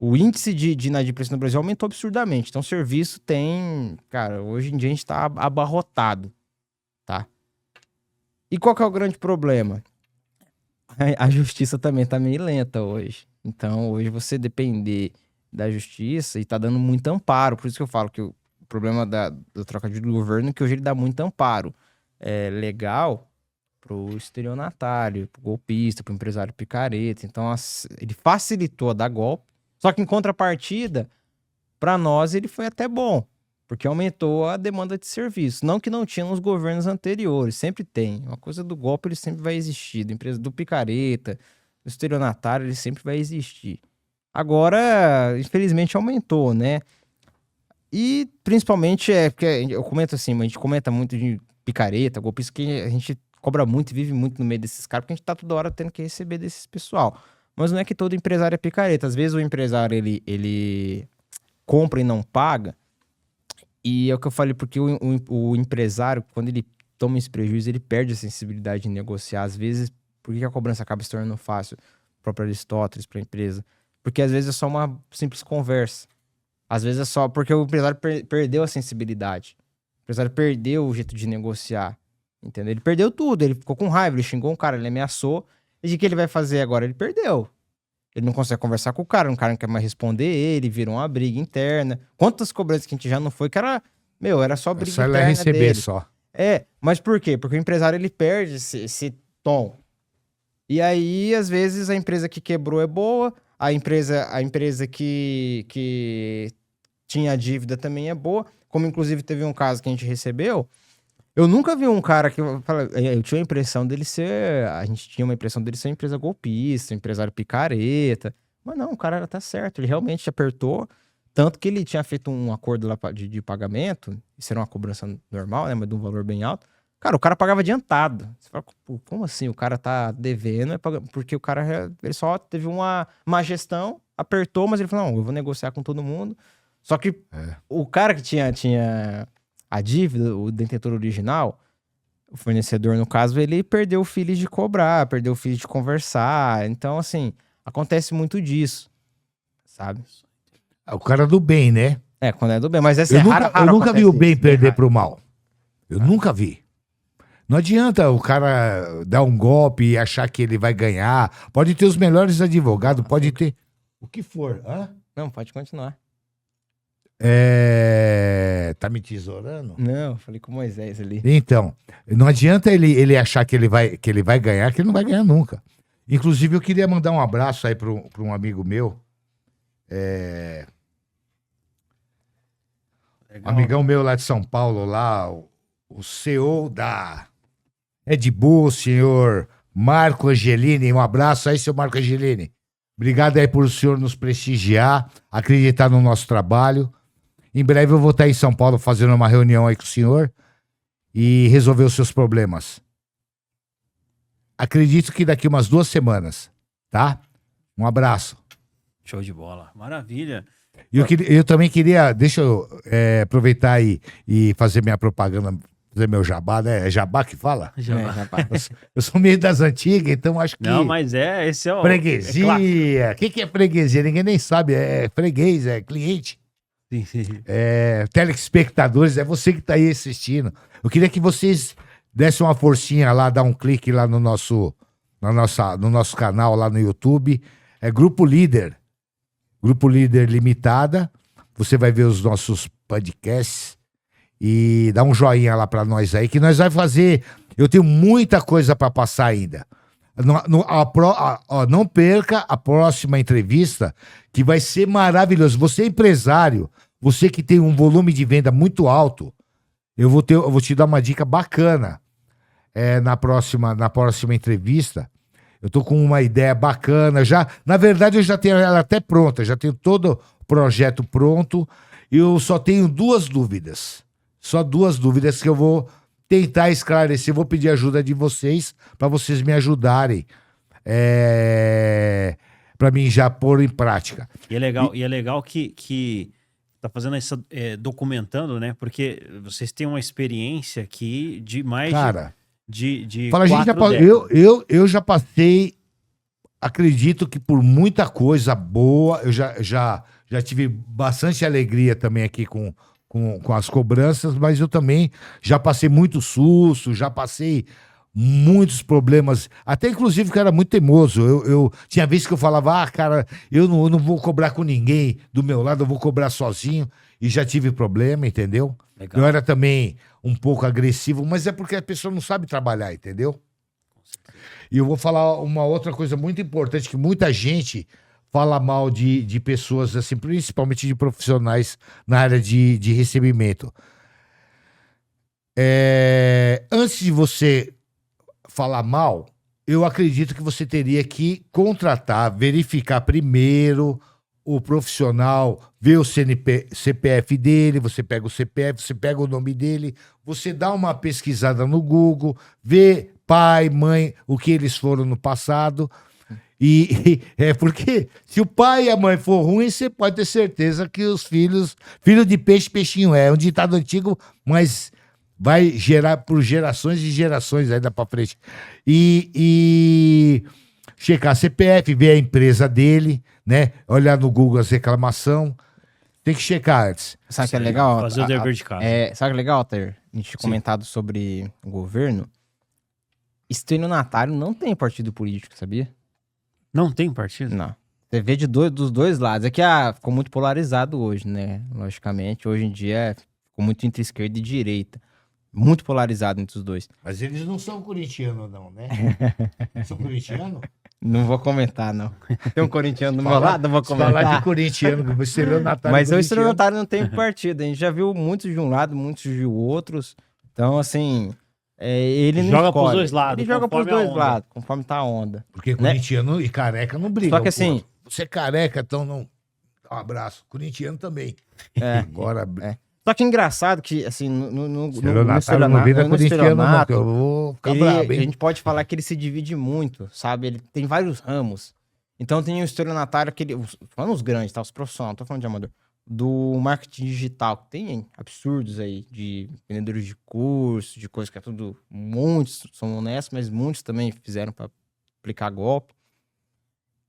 O índice de inadimplência no Brasil aumentou absurdamente. Então o serviço tem... Cara, hoje em dia a gente tá abarrotado, tá? E qual que é o grande problema? A justiça também tá meio lenta hoje. Então hoje você depender da justiça e tá dando muito amparo. Por isso que eu falo que o problema da troca de governo é que hoje ele dá muito amparo legal pro estelionatário, pro golpista, pro empresário picareta. Então ele facilitou a dar golpe. Só que em contrapartida, para nós ele foi até bom, porque aumentou a demanda de serviço. Não que não tinha nos governos anteriores, sempre tem. Uma coisa do golpe ele sempre vai existir, da empresa do picareta, do estelionatário ele sempre vai existir. Agora, infelizmente aumentou, né? E principalmente porque eu comento assim, a gente comenta muito de picareta, golpista, que a gente cobra muito e vive muito no meio desses caras, porque a gente tá toda hora tendo que receber desses pessoal. Mas não é que todo empresário é picareta. Às vezes o empresário, ele compra e não paga. E é o que eu falei, porque o empresário, quando ele toma esse prejuízo, ele perde a sensibilidade de negociar. Às vezes, por que a cobrança acaba se tornando fácil? O próprio Aristóteles, para a empresa. Porque às vezes é só uma simples conversa. Às vezes é só porque o empresário perdeu a sensibilidade. O empresário perdeu o jeito de negociar. Entendeu? Ele perdeu tudo. Ele ficou com raiva, ele xingou um cara, ele ameaçou. E de que ele vai fazer agora? Ele perdeu. Ele não consegue conversar com o cara não quer mais responder ele, virou uma briga interna. Quantas cobranças que a gente já não foi, que era, era só briga interna Só ele receber dele. só. Mas por quê? Porque o empresário, ele perde esse tom. E aí, às vezes, a empresa que quebrou é boa, a empresa que tinha dívida também é boa, como inclusive teve um caso que a gente recebeu. Eu nunca vi um cara que... Eu tinha a impressão dele ser... A gente tinha uma impressão dele ser uma empresa golpista, um empresário picareta. Mas não, o cara era até certo. Ele realmente apertou. Tanto que ele tinha feito um acordo lá de pagamento. Isso era uma cobrança normal, né? Mas de um valor bem alto. Cara, o cara pagava adiantado. Você fala, como assim? O cara tá devendo? Porque o cara ele só teve uma má gestão, apertou, mas ele falou, não, eu vou negociar com todo mundo. Só que o cara que tinha a dívida, o detentor original, o fornecedor, no caso, ele perdeu o feeling de cobrar, perdeu o feeling de conversar. Então, assim, acontece muito disso, sabe? O cara do bem, né? Quando é do bem. Mas essa eu nunca vi o bem perder pro mal. Eu nunca vi. Não adianta o cara dar um golpe e achar que ele vai ganhar. Pode ter os melhores advogados, pode ter o que for. Hã? Não, pode continuar. Tá me tesourando? Não, falei com o Moisés ali. Então, não adianta ele achar que ele vai ganhar, que ele não vai ganhar nunca. Inclusive, eu queria mandar um abraço aí para um amigo meu. Um amigão meu lá de São Paulo, lá, o CEO da Red Bull, senhor Marco Angelini. Um abraço aí, seu Marco Angelini. Obrigado aí por o senhor nos prestigiar, acreditar no nosso trabalho. Em breve eu vou estar em São Paulo fazendo uma reunião aí com o senhor e resolver os seus problemas. Acredito que daqui umas 2 semanas, tá? Um abraço. Show de bola. Maravilha. Eu também queria, deixa eu aproveitar e fazer minha propaganda, fazer meu jabá, né? É jabá que fala? Jabá. Eu sou meio das antigas, então acho que... Não, mas esse é o... Freguesia. O que é freguesia? Ninguém nem sabe. É freguês, é cliente. Telespectadores, é você que tá aí assistindo. Eu queria que vocês dessem uma forcinha lá, dar um clique lá no nosso canal lá no YouTube. É Grupo Líder Limitada. Você vai ver os nossos podcasts e dá um joinha lá pra nós aí, que nós vai fazer. Eu tenho muita coisa pra passar ainda. Não perca a próxima entrevista, que vai ser maravilhoso. Você é empresário, você que tem um volume de venda muito alto, eu vou te dar uma dica bacana. Na próxima entrevista, eu tô com uma ideia bacana. Na verdade, eu já tenho ela até pronta, já tenho todo o projeto pronto. Eu só tenho 2 dúvidas. Só 2 dúvidas que eu vou tentar esclarecer. Vou pedir ajuda de vocês para vocês me ajudarem. Para mim já pôr em prática. E é legal que tá fazendo essa, documentando, né? Porque vocês têm uma experiência aqui de mais Cara, de fala, a gente já, 4 décadas. eu já passei, acredito que por muita coisa boa, eu já tive bastante alegria também aqui com as cobranças, mas eu também já passei muito susto, já passei muitos problemas, até inclusive que eu era muito teimoso. Eu tinha vezes que eu falava, cara, eu não vou cobrar com ninguém do meu lado, eu vou cobrar sozinho, e já tive problema, entendeu? Legal. Eu era também um pouco agressivo, mas é porque a pessoa não sabe trabalhar, entendeu? E eu vou falar uma outra coisa muito importante, que muita gente fala mal de pessoas, assim, principalmente de profissionais na área de recebimento. Antes de você falar mal, eu acredito que você teria que contratar, verificar primeiro o profissional, ver o CPF dele, você pega o CPF, você pega o nome dele, você dá uma pesquisada no Google, vê pai, mãe, o que eles foram no passado. E é porque se o pai e a mãe for ruim, você pode ter certeza que os filhos... Filho de peixe, peixinho é um ditado antigo, mas vai gerar por gerações e gerações ainda pra frente. E checar CPF, ver a empresa dele, né? Olhar no Google as reclamações. Tem que checar antes. Sabe o que é legal? Fazer o dever de casa. Sabe o que é legal, Alter? A gente tinha comentado sobre o governo. Estelionatário não tem partido político, sabia? Não tem partido? Não. Você vê dos dois lados. É que ficou muito polarizado hoje, né? Logicamente, hoje em dia ficou muito entre esquerda e direita. Muito polarizado entre os dois. Mas eles não são corintianos, não, né? São corintianos? Não vou comentar, não. Tem um corintiano do meu lado, não vou comentar. Falar de corintiano, que você leu Natália. Mas o estelionatário não tem partido. A gente já viu muitos de um lado, muitos de outros. Então, assim, ele não Joga escolhe. pros dois lados, Ele joga pros conforme a dois onda. lados, conforme tá a onda. Porque corintiano e careca não brigam. Só que assim... pô. Você é careca, então não... Um abraço. Corintiano também. É. Agora... Só que é engraçado que, assim, no Estelionatário não vira corintiano, não, que eu vou ficar bravo, a hein? gente pode falar que ele se divide muito, sabe? Ele tem vários ramos. Então tem o estelionatário, falando os grandes, tá? Os profissionais, não tô falando de amador. Do marketing digital, que tem absurdos aí, de vendedores de curso, de coisas que é tudo... Muitos são honestos, mas muitos também fizeram para aplicar golpe.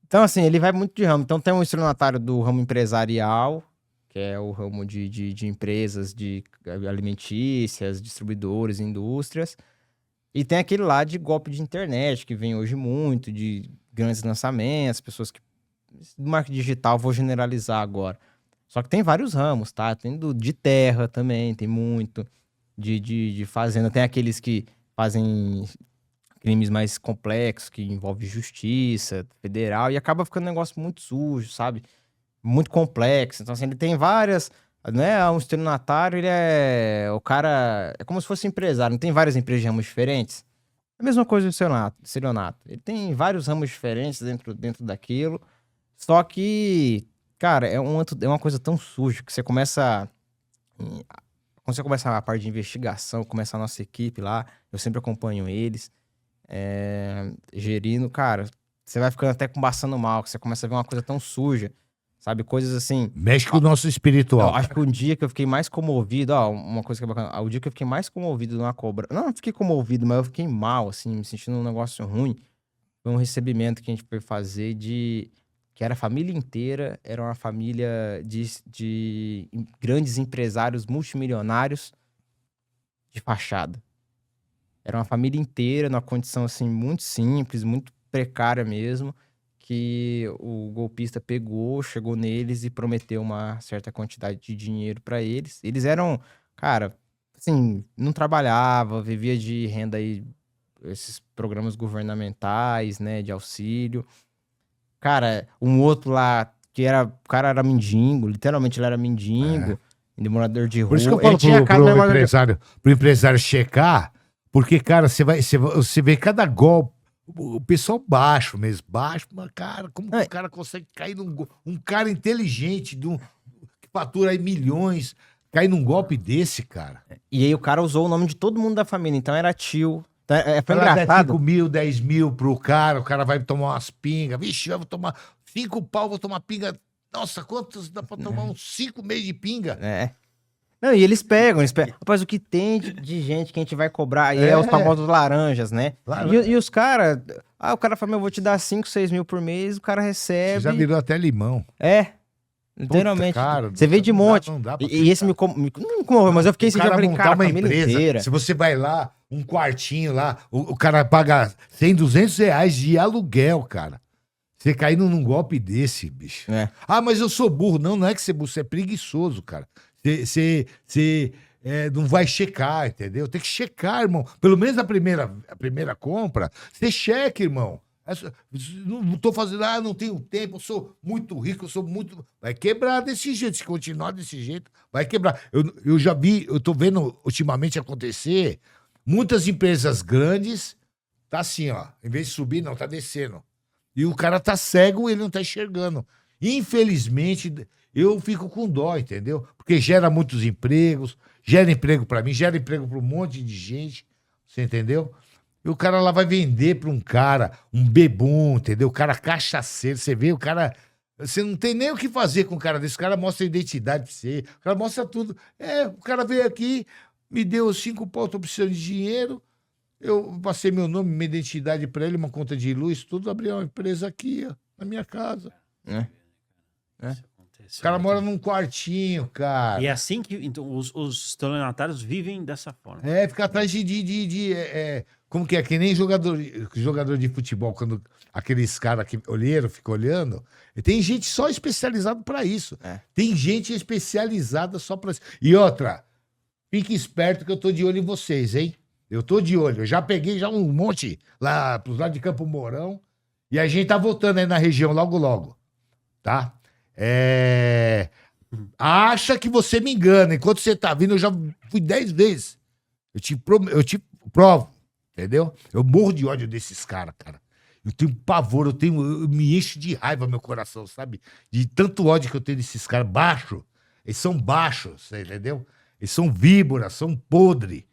Então, assim, ele vai muito de ramo. Então tem um estelionatário do ramo empresarial, que é o ramo de empresas de alimentícias, distribuidores, indústrias. E tem aquele lá de golpe de internet, que vem hoje muito, de grandes lançamentos, pessoas que... Do marketing digital, vou generalizar agora. Só que tem vários ramos, tá? Tem de terra também, tem muito. De fazenda. Tem aqueles que fazem crimes mais complexos, que envolvem justiça federal, e acaba ficando um negócio muito sujo, sabe? Muito complexo. Então, assim, ele tem várias... Né? Um estelionatário, ele é... O cara... É como se fosse empresário. Não tem várias empresas de ramos diferentes? A mesma coisa do estelionato. Ele tem vários ramos diferentes dentro daquilo. Só que, cara, é uma coisa tão suja que você começa... Quando você começa a parte de investigação, começa a nossa equipe lá, eu sempre acompanho eles, gerindo, cara, você vai ficando até passando mal, que você começa a ver uma coisa tão suja. Sabe, coisas assim... Mexe com o nosso espiritual. Eu acho que um dia que eu fiquei mais comovido... uma coisa que é bacana. O dia que eu fiquei mais comovido numa cobra... Não fiquei comovido, mas eu fiquei mal, assim, me sentindo um negócio ruim. Foi um recebimento que a gente foi fazer que era a família inteira, era uma família de grandes empresários multimilionários de fachada. Era uma família inteira, numa condição, assim, muito simples, muito precária mesmo, que o golpista pegou, chegou neles e prometeu uma certa quantidade de dinheiro para eles. Eles eram, cara, assim, não trabalhava, vivia de renda aí, esses programas governamentais, né, de auxílio. Cara, um outro lá, o cara era mendigo, literalmente ele era mendigo, morador de rua. Por isso que eu falo pro empresário checar, porque, cara, você vê cada golpe, o pessoal baixo mesmo, baixo, mas, cara, como que o cara consegue cair um cara inteligente, que fatura aí milhões, cair num golpe desse, cara? E aí o cara usou o nome de todo mundo da família, então era tio. Foi Ela engraçado. 5 mil, 10 mil pro cara, o cara vai tomar umas pingas, vixe, eu vou tomar 5 pau, vou tomar pinga Nossa, quantos dá pra tomar uns 5 meses de pinga? É. Não, e eles pegam. Rapaz, o que tem de gente que a gente vai cobrar aí é os famosos laranjas, né? E os caras... o cara fala, eu vou te dar 5, 6 mil por mês, o cara recebe... Você já virou até limão. Literalmente. Cara, você vê de monte. Não dá pra e esse não me comoveu, mas eu fiquei esse dia, eu falei, cara, uma a família empresa, inteira. se você vai lá, um quartinho lá, o cara paga 100, 200 reais de aluguel, cara. Você caindo num golpe desse, bicho. Mas eu sou burro. Não é que você é burro, você é preguiçoso, cara. Você não vai checar, entendeu? Tem que checar, irmão. Pelo menos a primeira compra, você checa, irmão. Não tô fazendo, não tenho tempo, eu sou muito rico, eu sou muito... Vai quebrar desse jeito, se continuar desse jeito, vai quebrar. Eu já vi, eu tô vendo ultimamente acontecer, muitas empresas grandes, tá assim, ó, em vez de subir, não, tá descendo. E o cara tá cego, ele não tá enxergando. Infelizmente, eu fico com dó, entendeu? Porque gera muitos empregos, gera emprego pra mim, gera emprego pra um monte de gente, você entendeu? E o cara lá vai vender pra um cara, um bebum, entendeu? O cara cachaceiro, você vê, o cara... Você não tem nem o que fazer com um cara desse. O cara mostra a identidade pra você, o cara mostra tudo. O cara veio aqui, me deu 5 pau, tô precisando de dinheiro, eu passei meu nome, minha identidade pra ele, uma conta de luz, tudo, abri uma empresa aqui, ó, na minha casa. O cara mora num quartinho, cara. E é assim que então, os estelionatários vivem dessa forma. Fica atrás como que é? Que nem jogador de futebol, quando aqueles caras que olheiro ficam olhando. Tem gente só especializada pra isso. Tem gente especializada só pra isso. E outra, fique esperto que eu tô de olho em vocês, hein? Eu tô de olho. Eu já peguei já um monte lá pros lados de Campo Mourão. E a gente tá voltando aí na região logo, logo. Tá? Acha que você me engana. Enquanto você tá vindo, eu já fui 10 vezes. Eu te provo. Entendeu? Eu morro de ódio desses caras, cara. Eu tenho pavor, eu me encho de raiva meu coração, sabe? De tanto ódio que eu tenho desses caras. Baixo. Eles são baixos, você entendeu? Eles são víboras, são podres.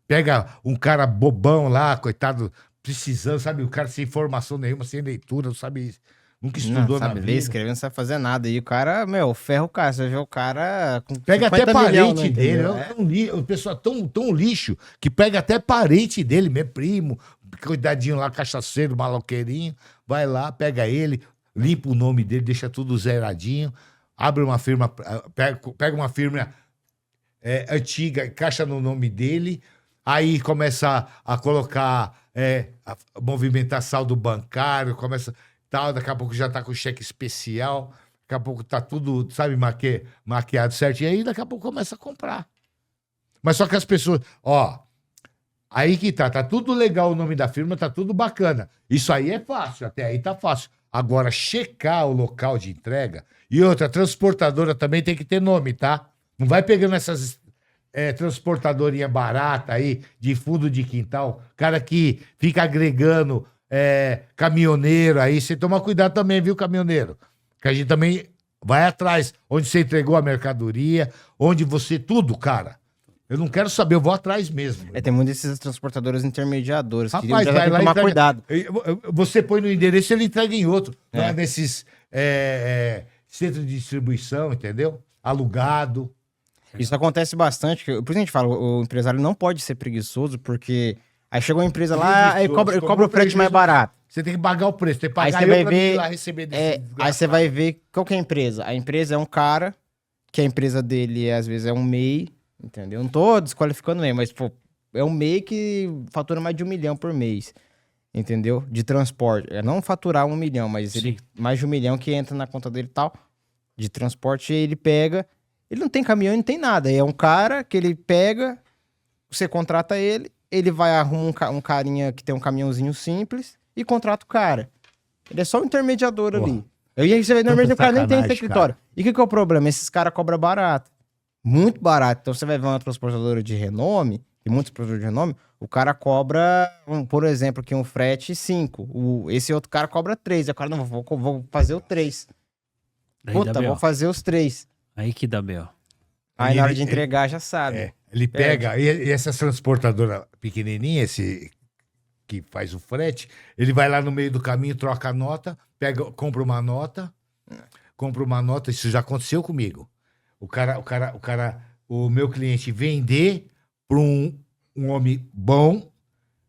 Pega um cara bobão lá, coitado, precisando, sabe? O cara sem formação nenhuma, sem leitura, não sabe... Nunca estudou na vida. Ler, escrever, não sabe fazer nada. E o cara, ferra o cara. Você vê o cara com pega até parente milhão, dele. O pessoal tão lixo que pega até parente dele, meu primo, cuidadinho lá, cachaceiro, maloqueirinho. Vai lá, pega ele, limpa o nome dele, deixa tudo zeradinho, abre uma firma, pega uma firma antiga, encaixa no nome dele, aí começa a colocar, a movimentar saldo bancário, começa... Tal, daqui a pouco já tá com cheque especial, daqui a pouco tá tudo, sabe, maquiado certinho, e aí daqui a pouco começa a comprar. Mas só que as pessoas, aí que tá tudo legal o nome da firma, tá tudo bacana. Isso aí é fácil, até aí tá fácil. Agora, checar o local de entrega, e outra, transportadora também tem que ter nome, tá? Não vai pegando essas transportadorinha barata aí, de fundo de quintal, cara que fica agregando... caminhoneiro aí, você toma cuidado também, viu, caminhoneiro? Que a gente também vai atrás, onde você entregou a mercadoria, onde você... Tudo, cara. Eu não quero saber, eu vou atrás mesmo. Tem muitos desses transportadores intermediadores. Rapaz, que vai lá e tomar cuidado. Você põe no endereço e ele entrega em outro. Nesses centros de distribuição, entendeu? Alugado. Isso acontece bastante. Por isso a gente fala, o empresário não pode ser preguiçoso, porque... Aí chegou uma empresa lá e cobra o frete mais barato. Você tem que pagar o preço, tem que pagar aí você vai pra ver, ir lá receber desse aí você vai ver qual que é a empresa. A empresa é um cara, que a empresa dele às vezes é um MEI, entendeu? Não tô desqualificando MEI, mas pô, é um MEI que fatura mais de 1 milhão por mês, entendeu? De transporte. É não faturar 1 milhão, mas ele mais de 1 milhão que entra na conta dele e tal. De transporte, ele pega... Ele não tem caminhão, não tem nada. É um cara que ele pega, você contrata ele, ele vai arrumar um carinha que tem um caminhãozinho simples e contrata o cara. Ele é só um intermediador ali. E aí você vê, normalmente o cara nem tem escritório. Cara. E o que é o problema? Esses caras cobram barato. Muito barato. Então você vai ver uma transportadora de renome, e muitos transportadores de renome, o cara cobra, por exemplo, aqui um frete 5. Esse outro cara cobra 3. E o cara, não, vou fazer o 3. Puta, vou fazer os 3. Aí que dá B.O. Aí na hora de entregar já sabe. Ele pega, e essas transportadoras pequenininhas, esse que faz o frete, ele vai lá no meio do caminho, troca a nota, compra uma nota, compra uma nota, isso já aconteceu comigo. O meu cliente vender para um homem bom,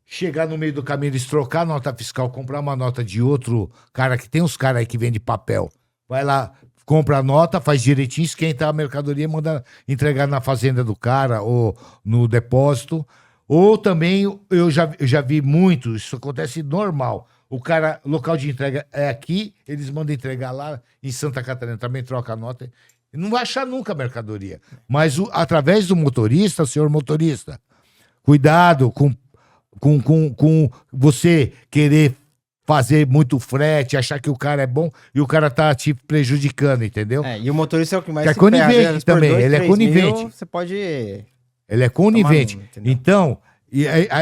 chegar no meio do caminho, eles trocar a nota fiscal, comprar uma nota de outro cara, que tem uns caras aí que vende papel. Vai lá, compra a nota, faz direitinho, esquenta a mercadoria e manda entregar na fazenda do cara ou no depósito. Ou também, eu já vi muito, isso acontece normal. O cara, local de entrega é aqui, eles mandam entregar lá em Santa Catarina, também troca a nota. Não vai achar nunca a mercadoria. Mas através do motorista, senhor motorista, cuidado com você querer fazer muito frete, achar que o cara é bom e o cara tá te prejudicando, entendeu? E o motorista é o que mais que é conivente também, ele é conivente. Você pode... Ele é conivente. Numa, então,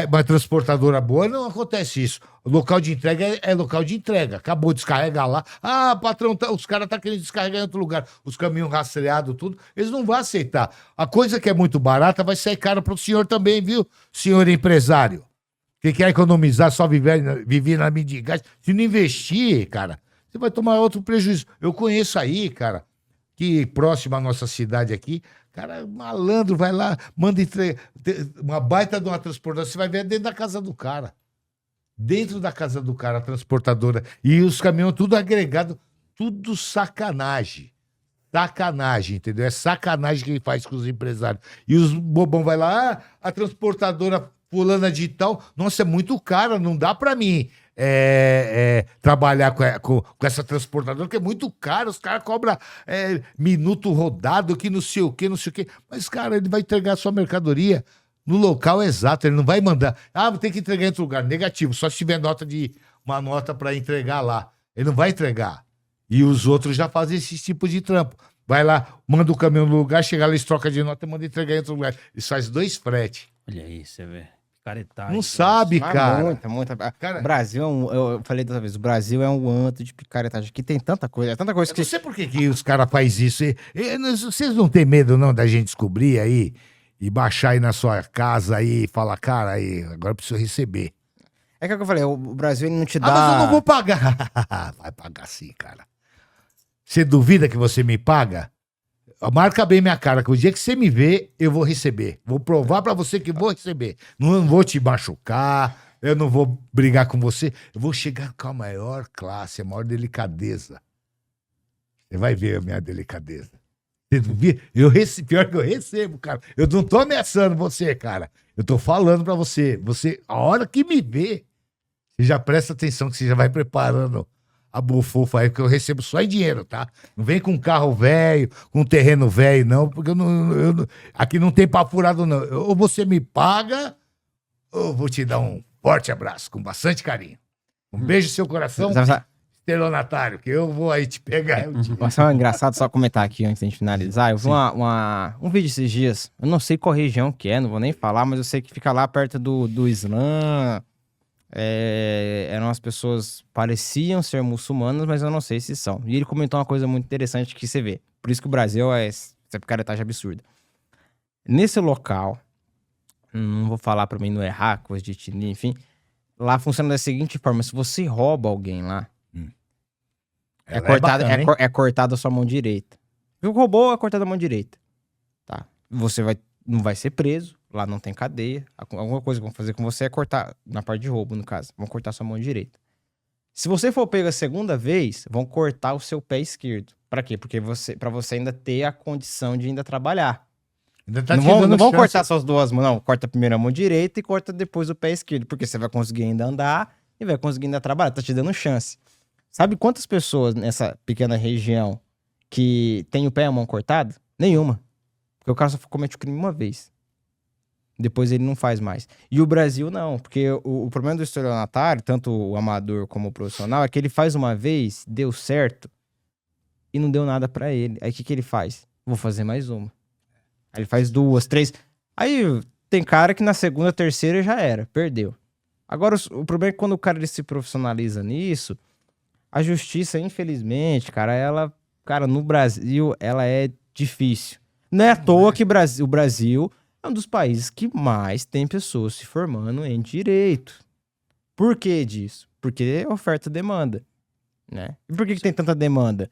uma transportadora boa não acontece isso. O local de entrega é local de entrega. Acabou, descarrega lá. Ah, patrão, os caras estão querendo descarregar em outro lugar. Os caminhões rastreados, tudo. Eles não vão aceitar. A coisa que é muito barata vai sair cara para o senhor também, viu, senhor empresário? Que quer economizar, só viver na mendigagem. Se não investir, cara, você vai tomar outro prejuízo. Eu conheço aí, cara, que próximo à nossa cidade aqui, cara, malandro, vai lá, manda uma baita de uma transportadora, você vai ver dentro da casa do cara. Dentro da casa do cara, a transportadora. E os caminhões tudo agregado, tudo sacanagem. Sacanagem, entendeu? É sacanagem que ele faz com os empresários. E os bobão vai lá, a transportadora fulana de tal, nossa, é muito cara, não dá pra mim trabalhar com essa transportadora, que é muito caro, os caras cobram minuto rodado, que não sei o que, não sei o que. Mas, cara, ele vai entregar a sua mercadoria no local exato, ele não vai mandar. Ah, tem que entregar em outro lugar. Negativo, só se tiver uma nota pra entregar lá. Ele não vai entregar. E os outros já fazem esse tipo de trampo. Vai lá, manda o caminhão no lugar, chega lá, eles trocam de nota e manda entregar em outro lugar. Eles fazem 2 fretes. Olha aí, você vê. Picaretagem. Não sabe, cara. Muita. Cara, O Brasil eu falei da outra vez, o Brasil é um anto de picaretagem. Aqui tem tanta coisa eu que... não sei por que os caras fazem isso. Vocês não têm medo, não, da gente descobrir aí e baixar aí na sua casa aí e falar, cara, aí, agora eu preciso receber. É que é o que eu falei, o Brasil ele não te dá... Ah, mas eu não vou pagar. Vai pagar sim, cara. Você duvida que você me paga? Marca bem minha cara, que o dia que você me vê, eu vou receber. Vou provar pra você que vou receber. Não vou te machucar, eu não vou brigar com você. Eu vou chegar com a maior classe, a maior delicadeza. Você vai ver a minha delicadeza. Você duvida? Pior que eu recebo, cara. Eu não tô ameaçando você, cara. Eu tô falando pra você. Você, a hora que me vê, você já presta atenção que você já vai preparando a bufufa aí, porque eu recebo só em dinheiro, tá? Não vem com carro velho, com terreno velho, não, porque aqui não tem papo furado, não. Ou você me paga, ou eu vou te dar um forte abraço, com bastante carinho. Um beijo no seu coração, estelionatário, que eu vou aí te pegar. Só engraçado, só comentar aqui antes de gente finalizar. Eu vi um vídeo esses dias, eu não sei qual região que é, não vou nem falar, mas eu sei que fica lá perto do Islã. Eram as pessoas, pareciam ser muçulmanas, mas eu não sei se são. E ele comentou uma coisa muito interessante que você vê. Por isso que o Brasil é essa picaretagem absurda. Nesse local, não vou falar pra mim não errar, coisa de etnia, enfim. Lá funciona da seguinte forma: se você rouba alguém lá, é cortada a sua mão direita. Se roubou, é cortada a mão direita. Tá? Você não vai ser preso. Lá não tem cadeia. Alguma coisa que vão fazer com você é cortar, na parte de roubo, no caso. Vão cortar sua mão direita. Se você for pego a segunda vez, vão cortar o seu pé esquerdo. Pra quê? Porque pra você ainda ter a condição de ainda trabalhar. Ainda tá não vão cortar suas duas mãos, não. Corta primeiro a mão direita e corta depois o pé esquerdo. Porque você vai conseguir ainda andar e vai conseguir ainda trabalhar. Tá te dando chance. Sabe quantas pessoas nessa pequena região que tem o pé e a mão cortado? Nenhuma. Porque o cara só comete o crime uma vez. Depois ele não faz mais. E o Brasil não, porque o problema do estelionatário, tanto o amador como o profissional, é que ele faz uma vez, deu certo, e não deu nada pra ele. Aí o que ele faz? Vou fazer mais uma. Aí ele faz 2, 3. Aí tem cara que na segunda, terceira já era, perdeu. Agora o problema é que quando o cara ele se profissionaliza nisso, a justiça, infelizmente, cara, no Brasil, ela é difícil. Não é à toa que o Brasil é um dos países que mais tem pessoas se formando em direito. Por que disso? Porque é oferta e demanda, né? E por que tem tanta demanda?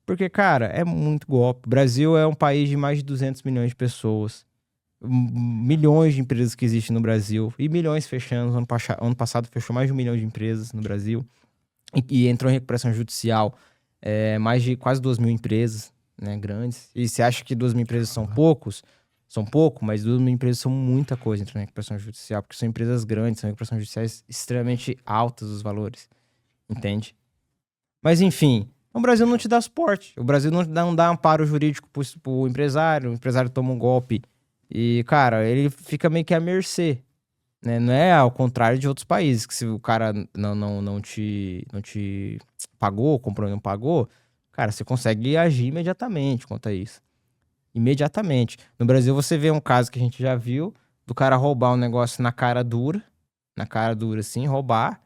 Porque, cara, é muito golpe. O Brasil é um país de mais de 200 milhões de pessoas. Milhões de empresas que existem no Brasil. E milhões fechando. Ano passado fechou mais de 1 milhão de empresas no Brasil. E entrou em recuperação judicial mais de quase 2 mil empresas, né, grandes. E você acha que 2 mil empresas são poucos? São pouco, mas 2 mil empresas são muita coisa entrando em recuperação judicial. Porque são empresas grandes, são recuperações judiciais extremamente altas os valores. Entende? Mas, enfim... O Brasil não te dá suporte. O Brasil não dá amparo jurídico pro empresário. O empresário toma um golpe. E, cara, ele fica meio que à mercê. Né? Não é ao contrário de outros países, que se o cara não te pagou, comprou e não pagou, cara, você consegue agir imediatamente quanto a isso. Imediatamente. No Brasil, você vê um caso que a gente já viu, do cara roubar um negócio na cara dura, assim, roubar,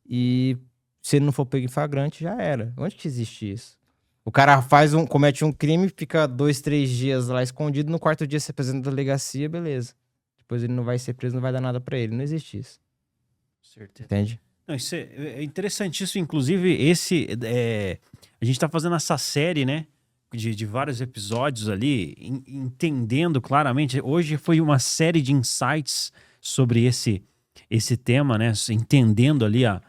e... se ele não for pego em flagrante, já era. Onde que existe isso? O cara comete um crime, fica 2, 3 dias lá escondido, no quarto dia se apresenta na delegacia, beleza. Depois ele não vai ser preso, não vai dar nada pra ele. Não existe isso. Certeza. Entende? Não, isso é interessantíssimo. Inclusive, a gente tá fazendo essa série, né? De vários episódios ali, entendendo claramente. Hoje foi uma série de insights sobre esse tema, né? Entendendo ali a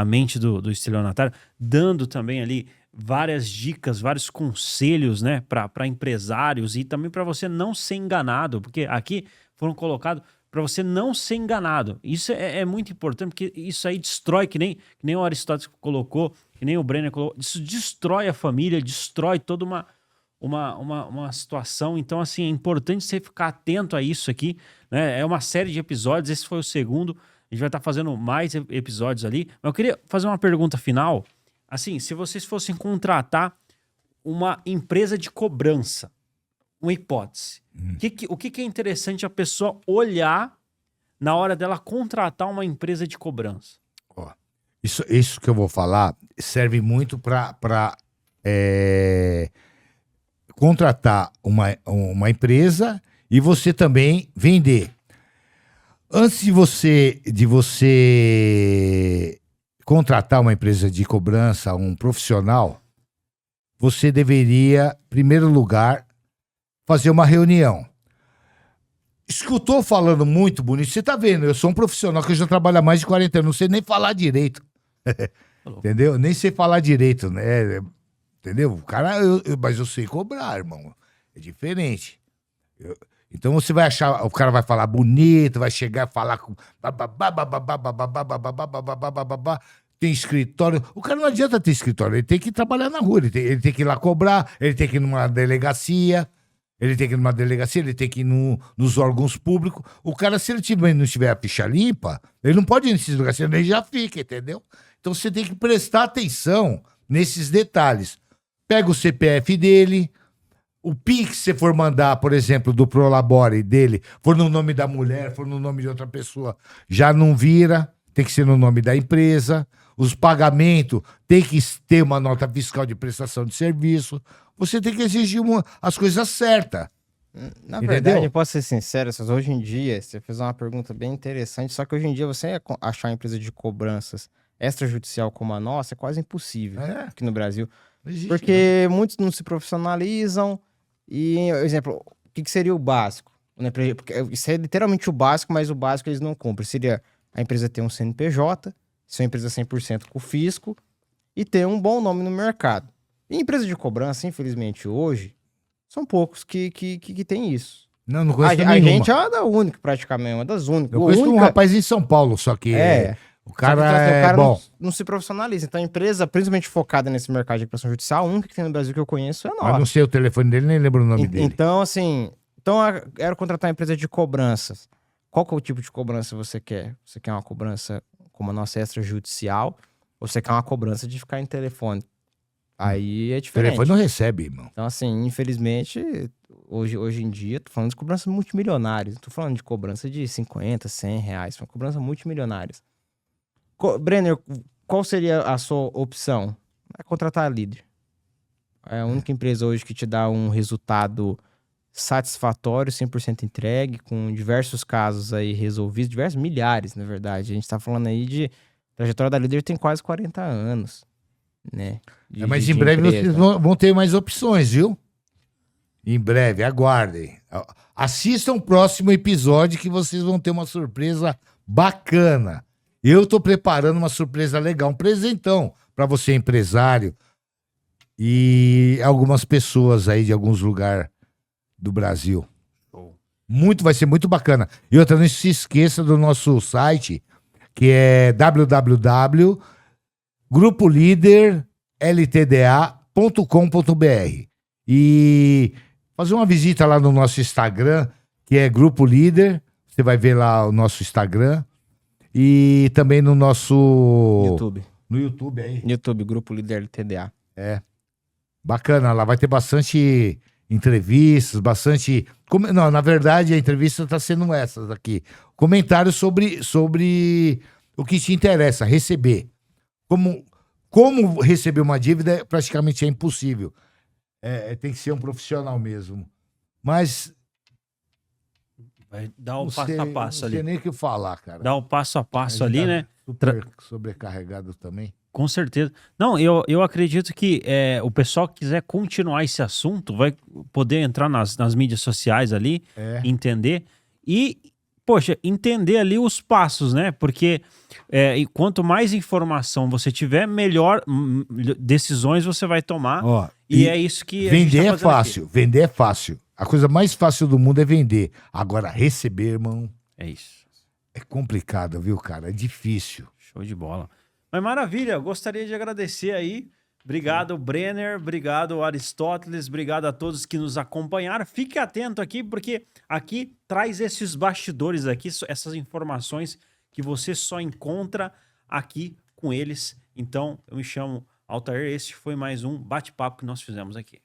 mente do estelionatário, dando também ali várias dicas, vários conselhos, né, para empresários e também para você não ser enganado, porque aqui foram colocados para você não ser enganado. Isso é muito importante, porque isso aí destrói, que nem o Aristóteles colocou, que nem o Brenner colocou, isso destrói a família, destrói toda uma situação. Então, assim, é importante você ficar atento a isso aqui, né? É uma série de episódios, esse foi o segundo. A gente vai estar fazendo mais episódios ali. Mas eu queria fazer uma pergunta final. Assim, se vocês fossem contratar uma empresa de cobrança, uma hipótese, o que é interessante a pessoa olhar na hora dela contratar uma empresa de cobrança? Ó, isso que eu vou falar serve muito para contratar uma empresa e você também vender. Antes de você contratar uma empresa de cobrança, um profissional, você deveria, em primeiro lugar, fazer uma reunião. Escutou falando muito bonito? Você tá vendo, eu sou um profissional que já trabalho há mais de 40 anos, não sei nem falar direito. Entendeu? Nem sei falar direito, né? Entendeu? O cara, mas eu sei cobrar, irmão. É diferente. Então você vai achar, o cara vai falar bonito, vai chegar e falar com... Tem escritório. O cara não adianta ter escritório, ele tem que trabalhar na rua, ele tem que ir lá cobrar, ele tem que ir numa delegacia, ele tem que ir nos órgãos públicos. O cara, se ele não tiver a ficha limpa, ele não pode ir nesses lugares, senão ele já fica, entendeu? Então você tem que prestar atenção nesses detalhes. Pega o CPF dele... O PIX, se você for mandar, por exemplo, do Prolabore dele, for no nome da mulher, for no nome de outra pessoa, já não vira, tem que ser no nome da empresa. Os pagamentos, tem que ter uma nota fiscal de prestação de serviço. Você tem que exigir as coisas certas. Na verdade, eu posso ser sincero, hoje em dia, você fez uma pergunta bem interessante, só que hoje em dia você achar uma empresa de cobranças extrajudicial como a nossa é quase impossível aqui no Brasil. Existe, porque muitos não se profissionalizam. E, exemplo, o que seria o básico? Porque isso é literalmente o básico, mas o básico eles não cumprem. Seria a empresa ter um CNPJ, ser uma empresa 100% com o fisco e ter um bom nome no mercado. E empresa de cobrança, infelizmente, hoje, são poucos que tem isso. Não conheço a gente é uma da única, praticamente, uma das únicas. Eu conheço um rapaz em São Paulo, só que... O cara bom. Não se profissionaliza. Então a empresa, principalmente focada nesse mercado de recuperação judicial, a única que tem no Brasil que eu conheço é nossa. Eu não sei o telefone dele, nem lembro o nome dele. Então, assim... era contratar uma empresa de cobranças. Qual que é o tipo de cobrança você quer? Você quer uma cobrança como a nossa extrajudicial? Ou você quer uma cobrança de ficar em telefone? Aí é diferente. O telefone não recebe, irmão. Então, assim, infelizmente, hoje em dia, tô falando de cobranças multimilionárias. Não tô falando de cobrança de 50, 100 reais. São cobranças multimilionárias. Brenner, qual seria a sua opção? É contratar a Líder. É a única empresa hoje que te dá um resultado satisfatório, 100% entregue, com diversos casos aí resolvidos, diversos milhares, na verdade. A gente tá falando aí de... A trajetória da Líder tem quase 40 anos. né? Mas em breve vocês vão ter mais opções, viu? Em breve, aguardem. Assistam o próximo episódio que vocês vão ter uma surpresa bacana. Eu tô preparando uma surpresa legal, um presentão para você, empresário, e algumas pessoas aí de alguns lugares do Brasil. Vai ser muito bacana. E outra, não se esqueça do nosso site, que é www.grupoliderltda.com.br. E fazer uma visita lá no nosso Instagram, que é Grupo Líder. Você vai ver lá o nosso Instagram. E também no nosso... YouTube. No YouTube aí. YouTube, Grupo Líder LTDA. É. Bacana, lá vai ter bastante entrevistas, bastante... Não, na verdade, a entrevista está sendo essas aqui. Comentários sobre o que te interessa, receber. Como receber uma dívida praticamente é impossível. Tem que ser um profissional mesmo. Mas... Vai dar o passo a passo ali. Não sei nem o que falar, cara. Dá o passo a passo ali, né? Super sobrecarregado também. Com certeza. Não, eu acredito que o pessoal que quiser continuar esse assunto vai poder entrar nas mídias sociais ali, entender e, poxa, entender ali os passos, né? Porque e quanto mais informação você tiver, melhor decisões você vai tomar. E é isso que vender é fácil. Aqui. Vender é fácil. A coisa mais fácil do mundo é vender. Agora, receber, irmão... É isso. É complicado, viu, cara? É difícil. Show de bola. Mas maravilha, eu gostaria de agradecer aí. Obrigado, Brenner. Obrigado, Aristóteles. Obrigado a todos que nos acompanharam. Fique atento aqui, porque aqui traz esses bastidores aqui, essas informações que você só encontra aqui com eles. Então, eu me chamo Altair. Esse foi mais um bate-papo que nós fizemos aqui.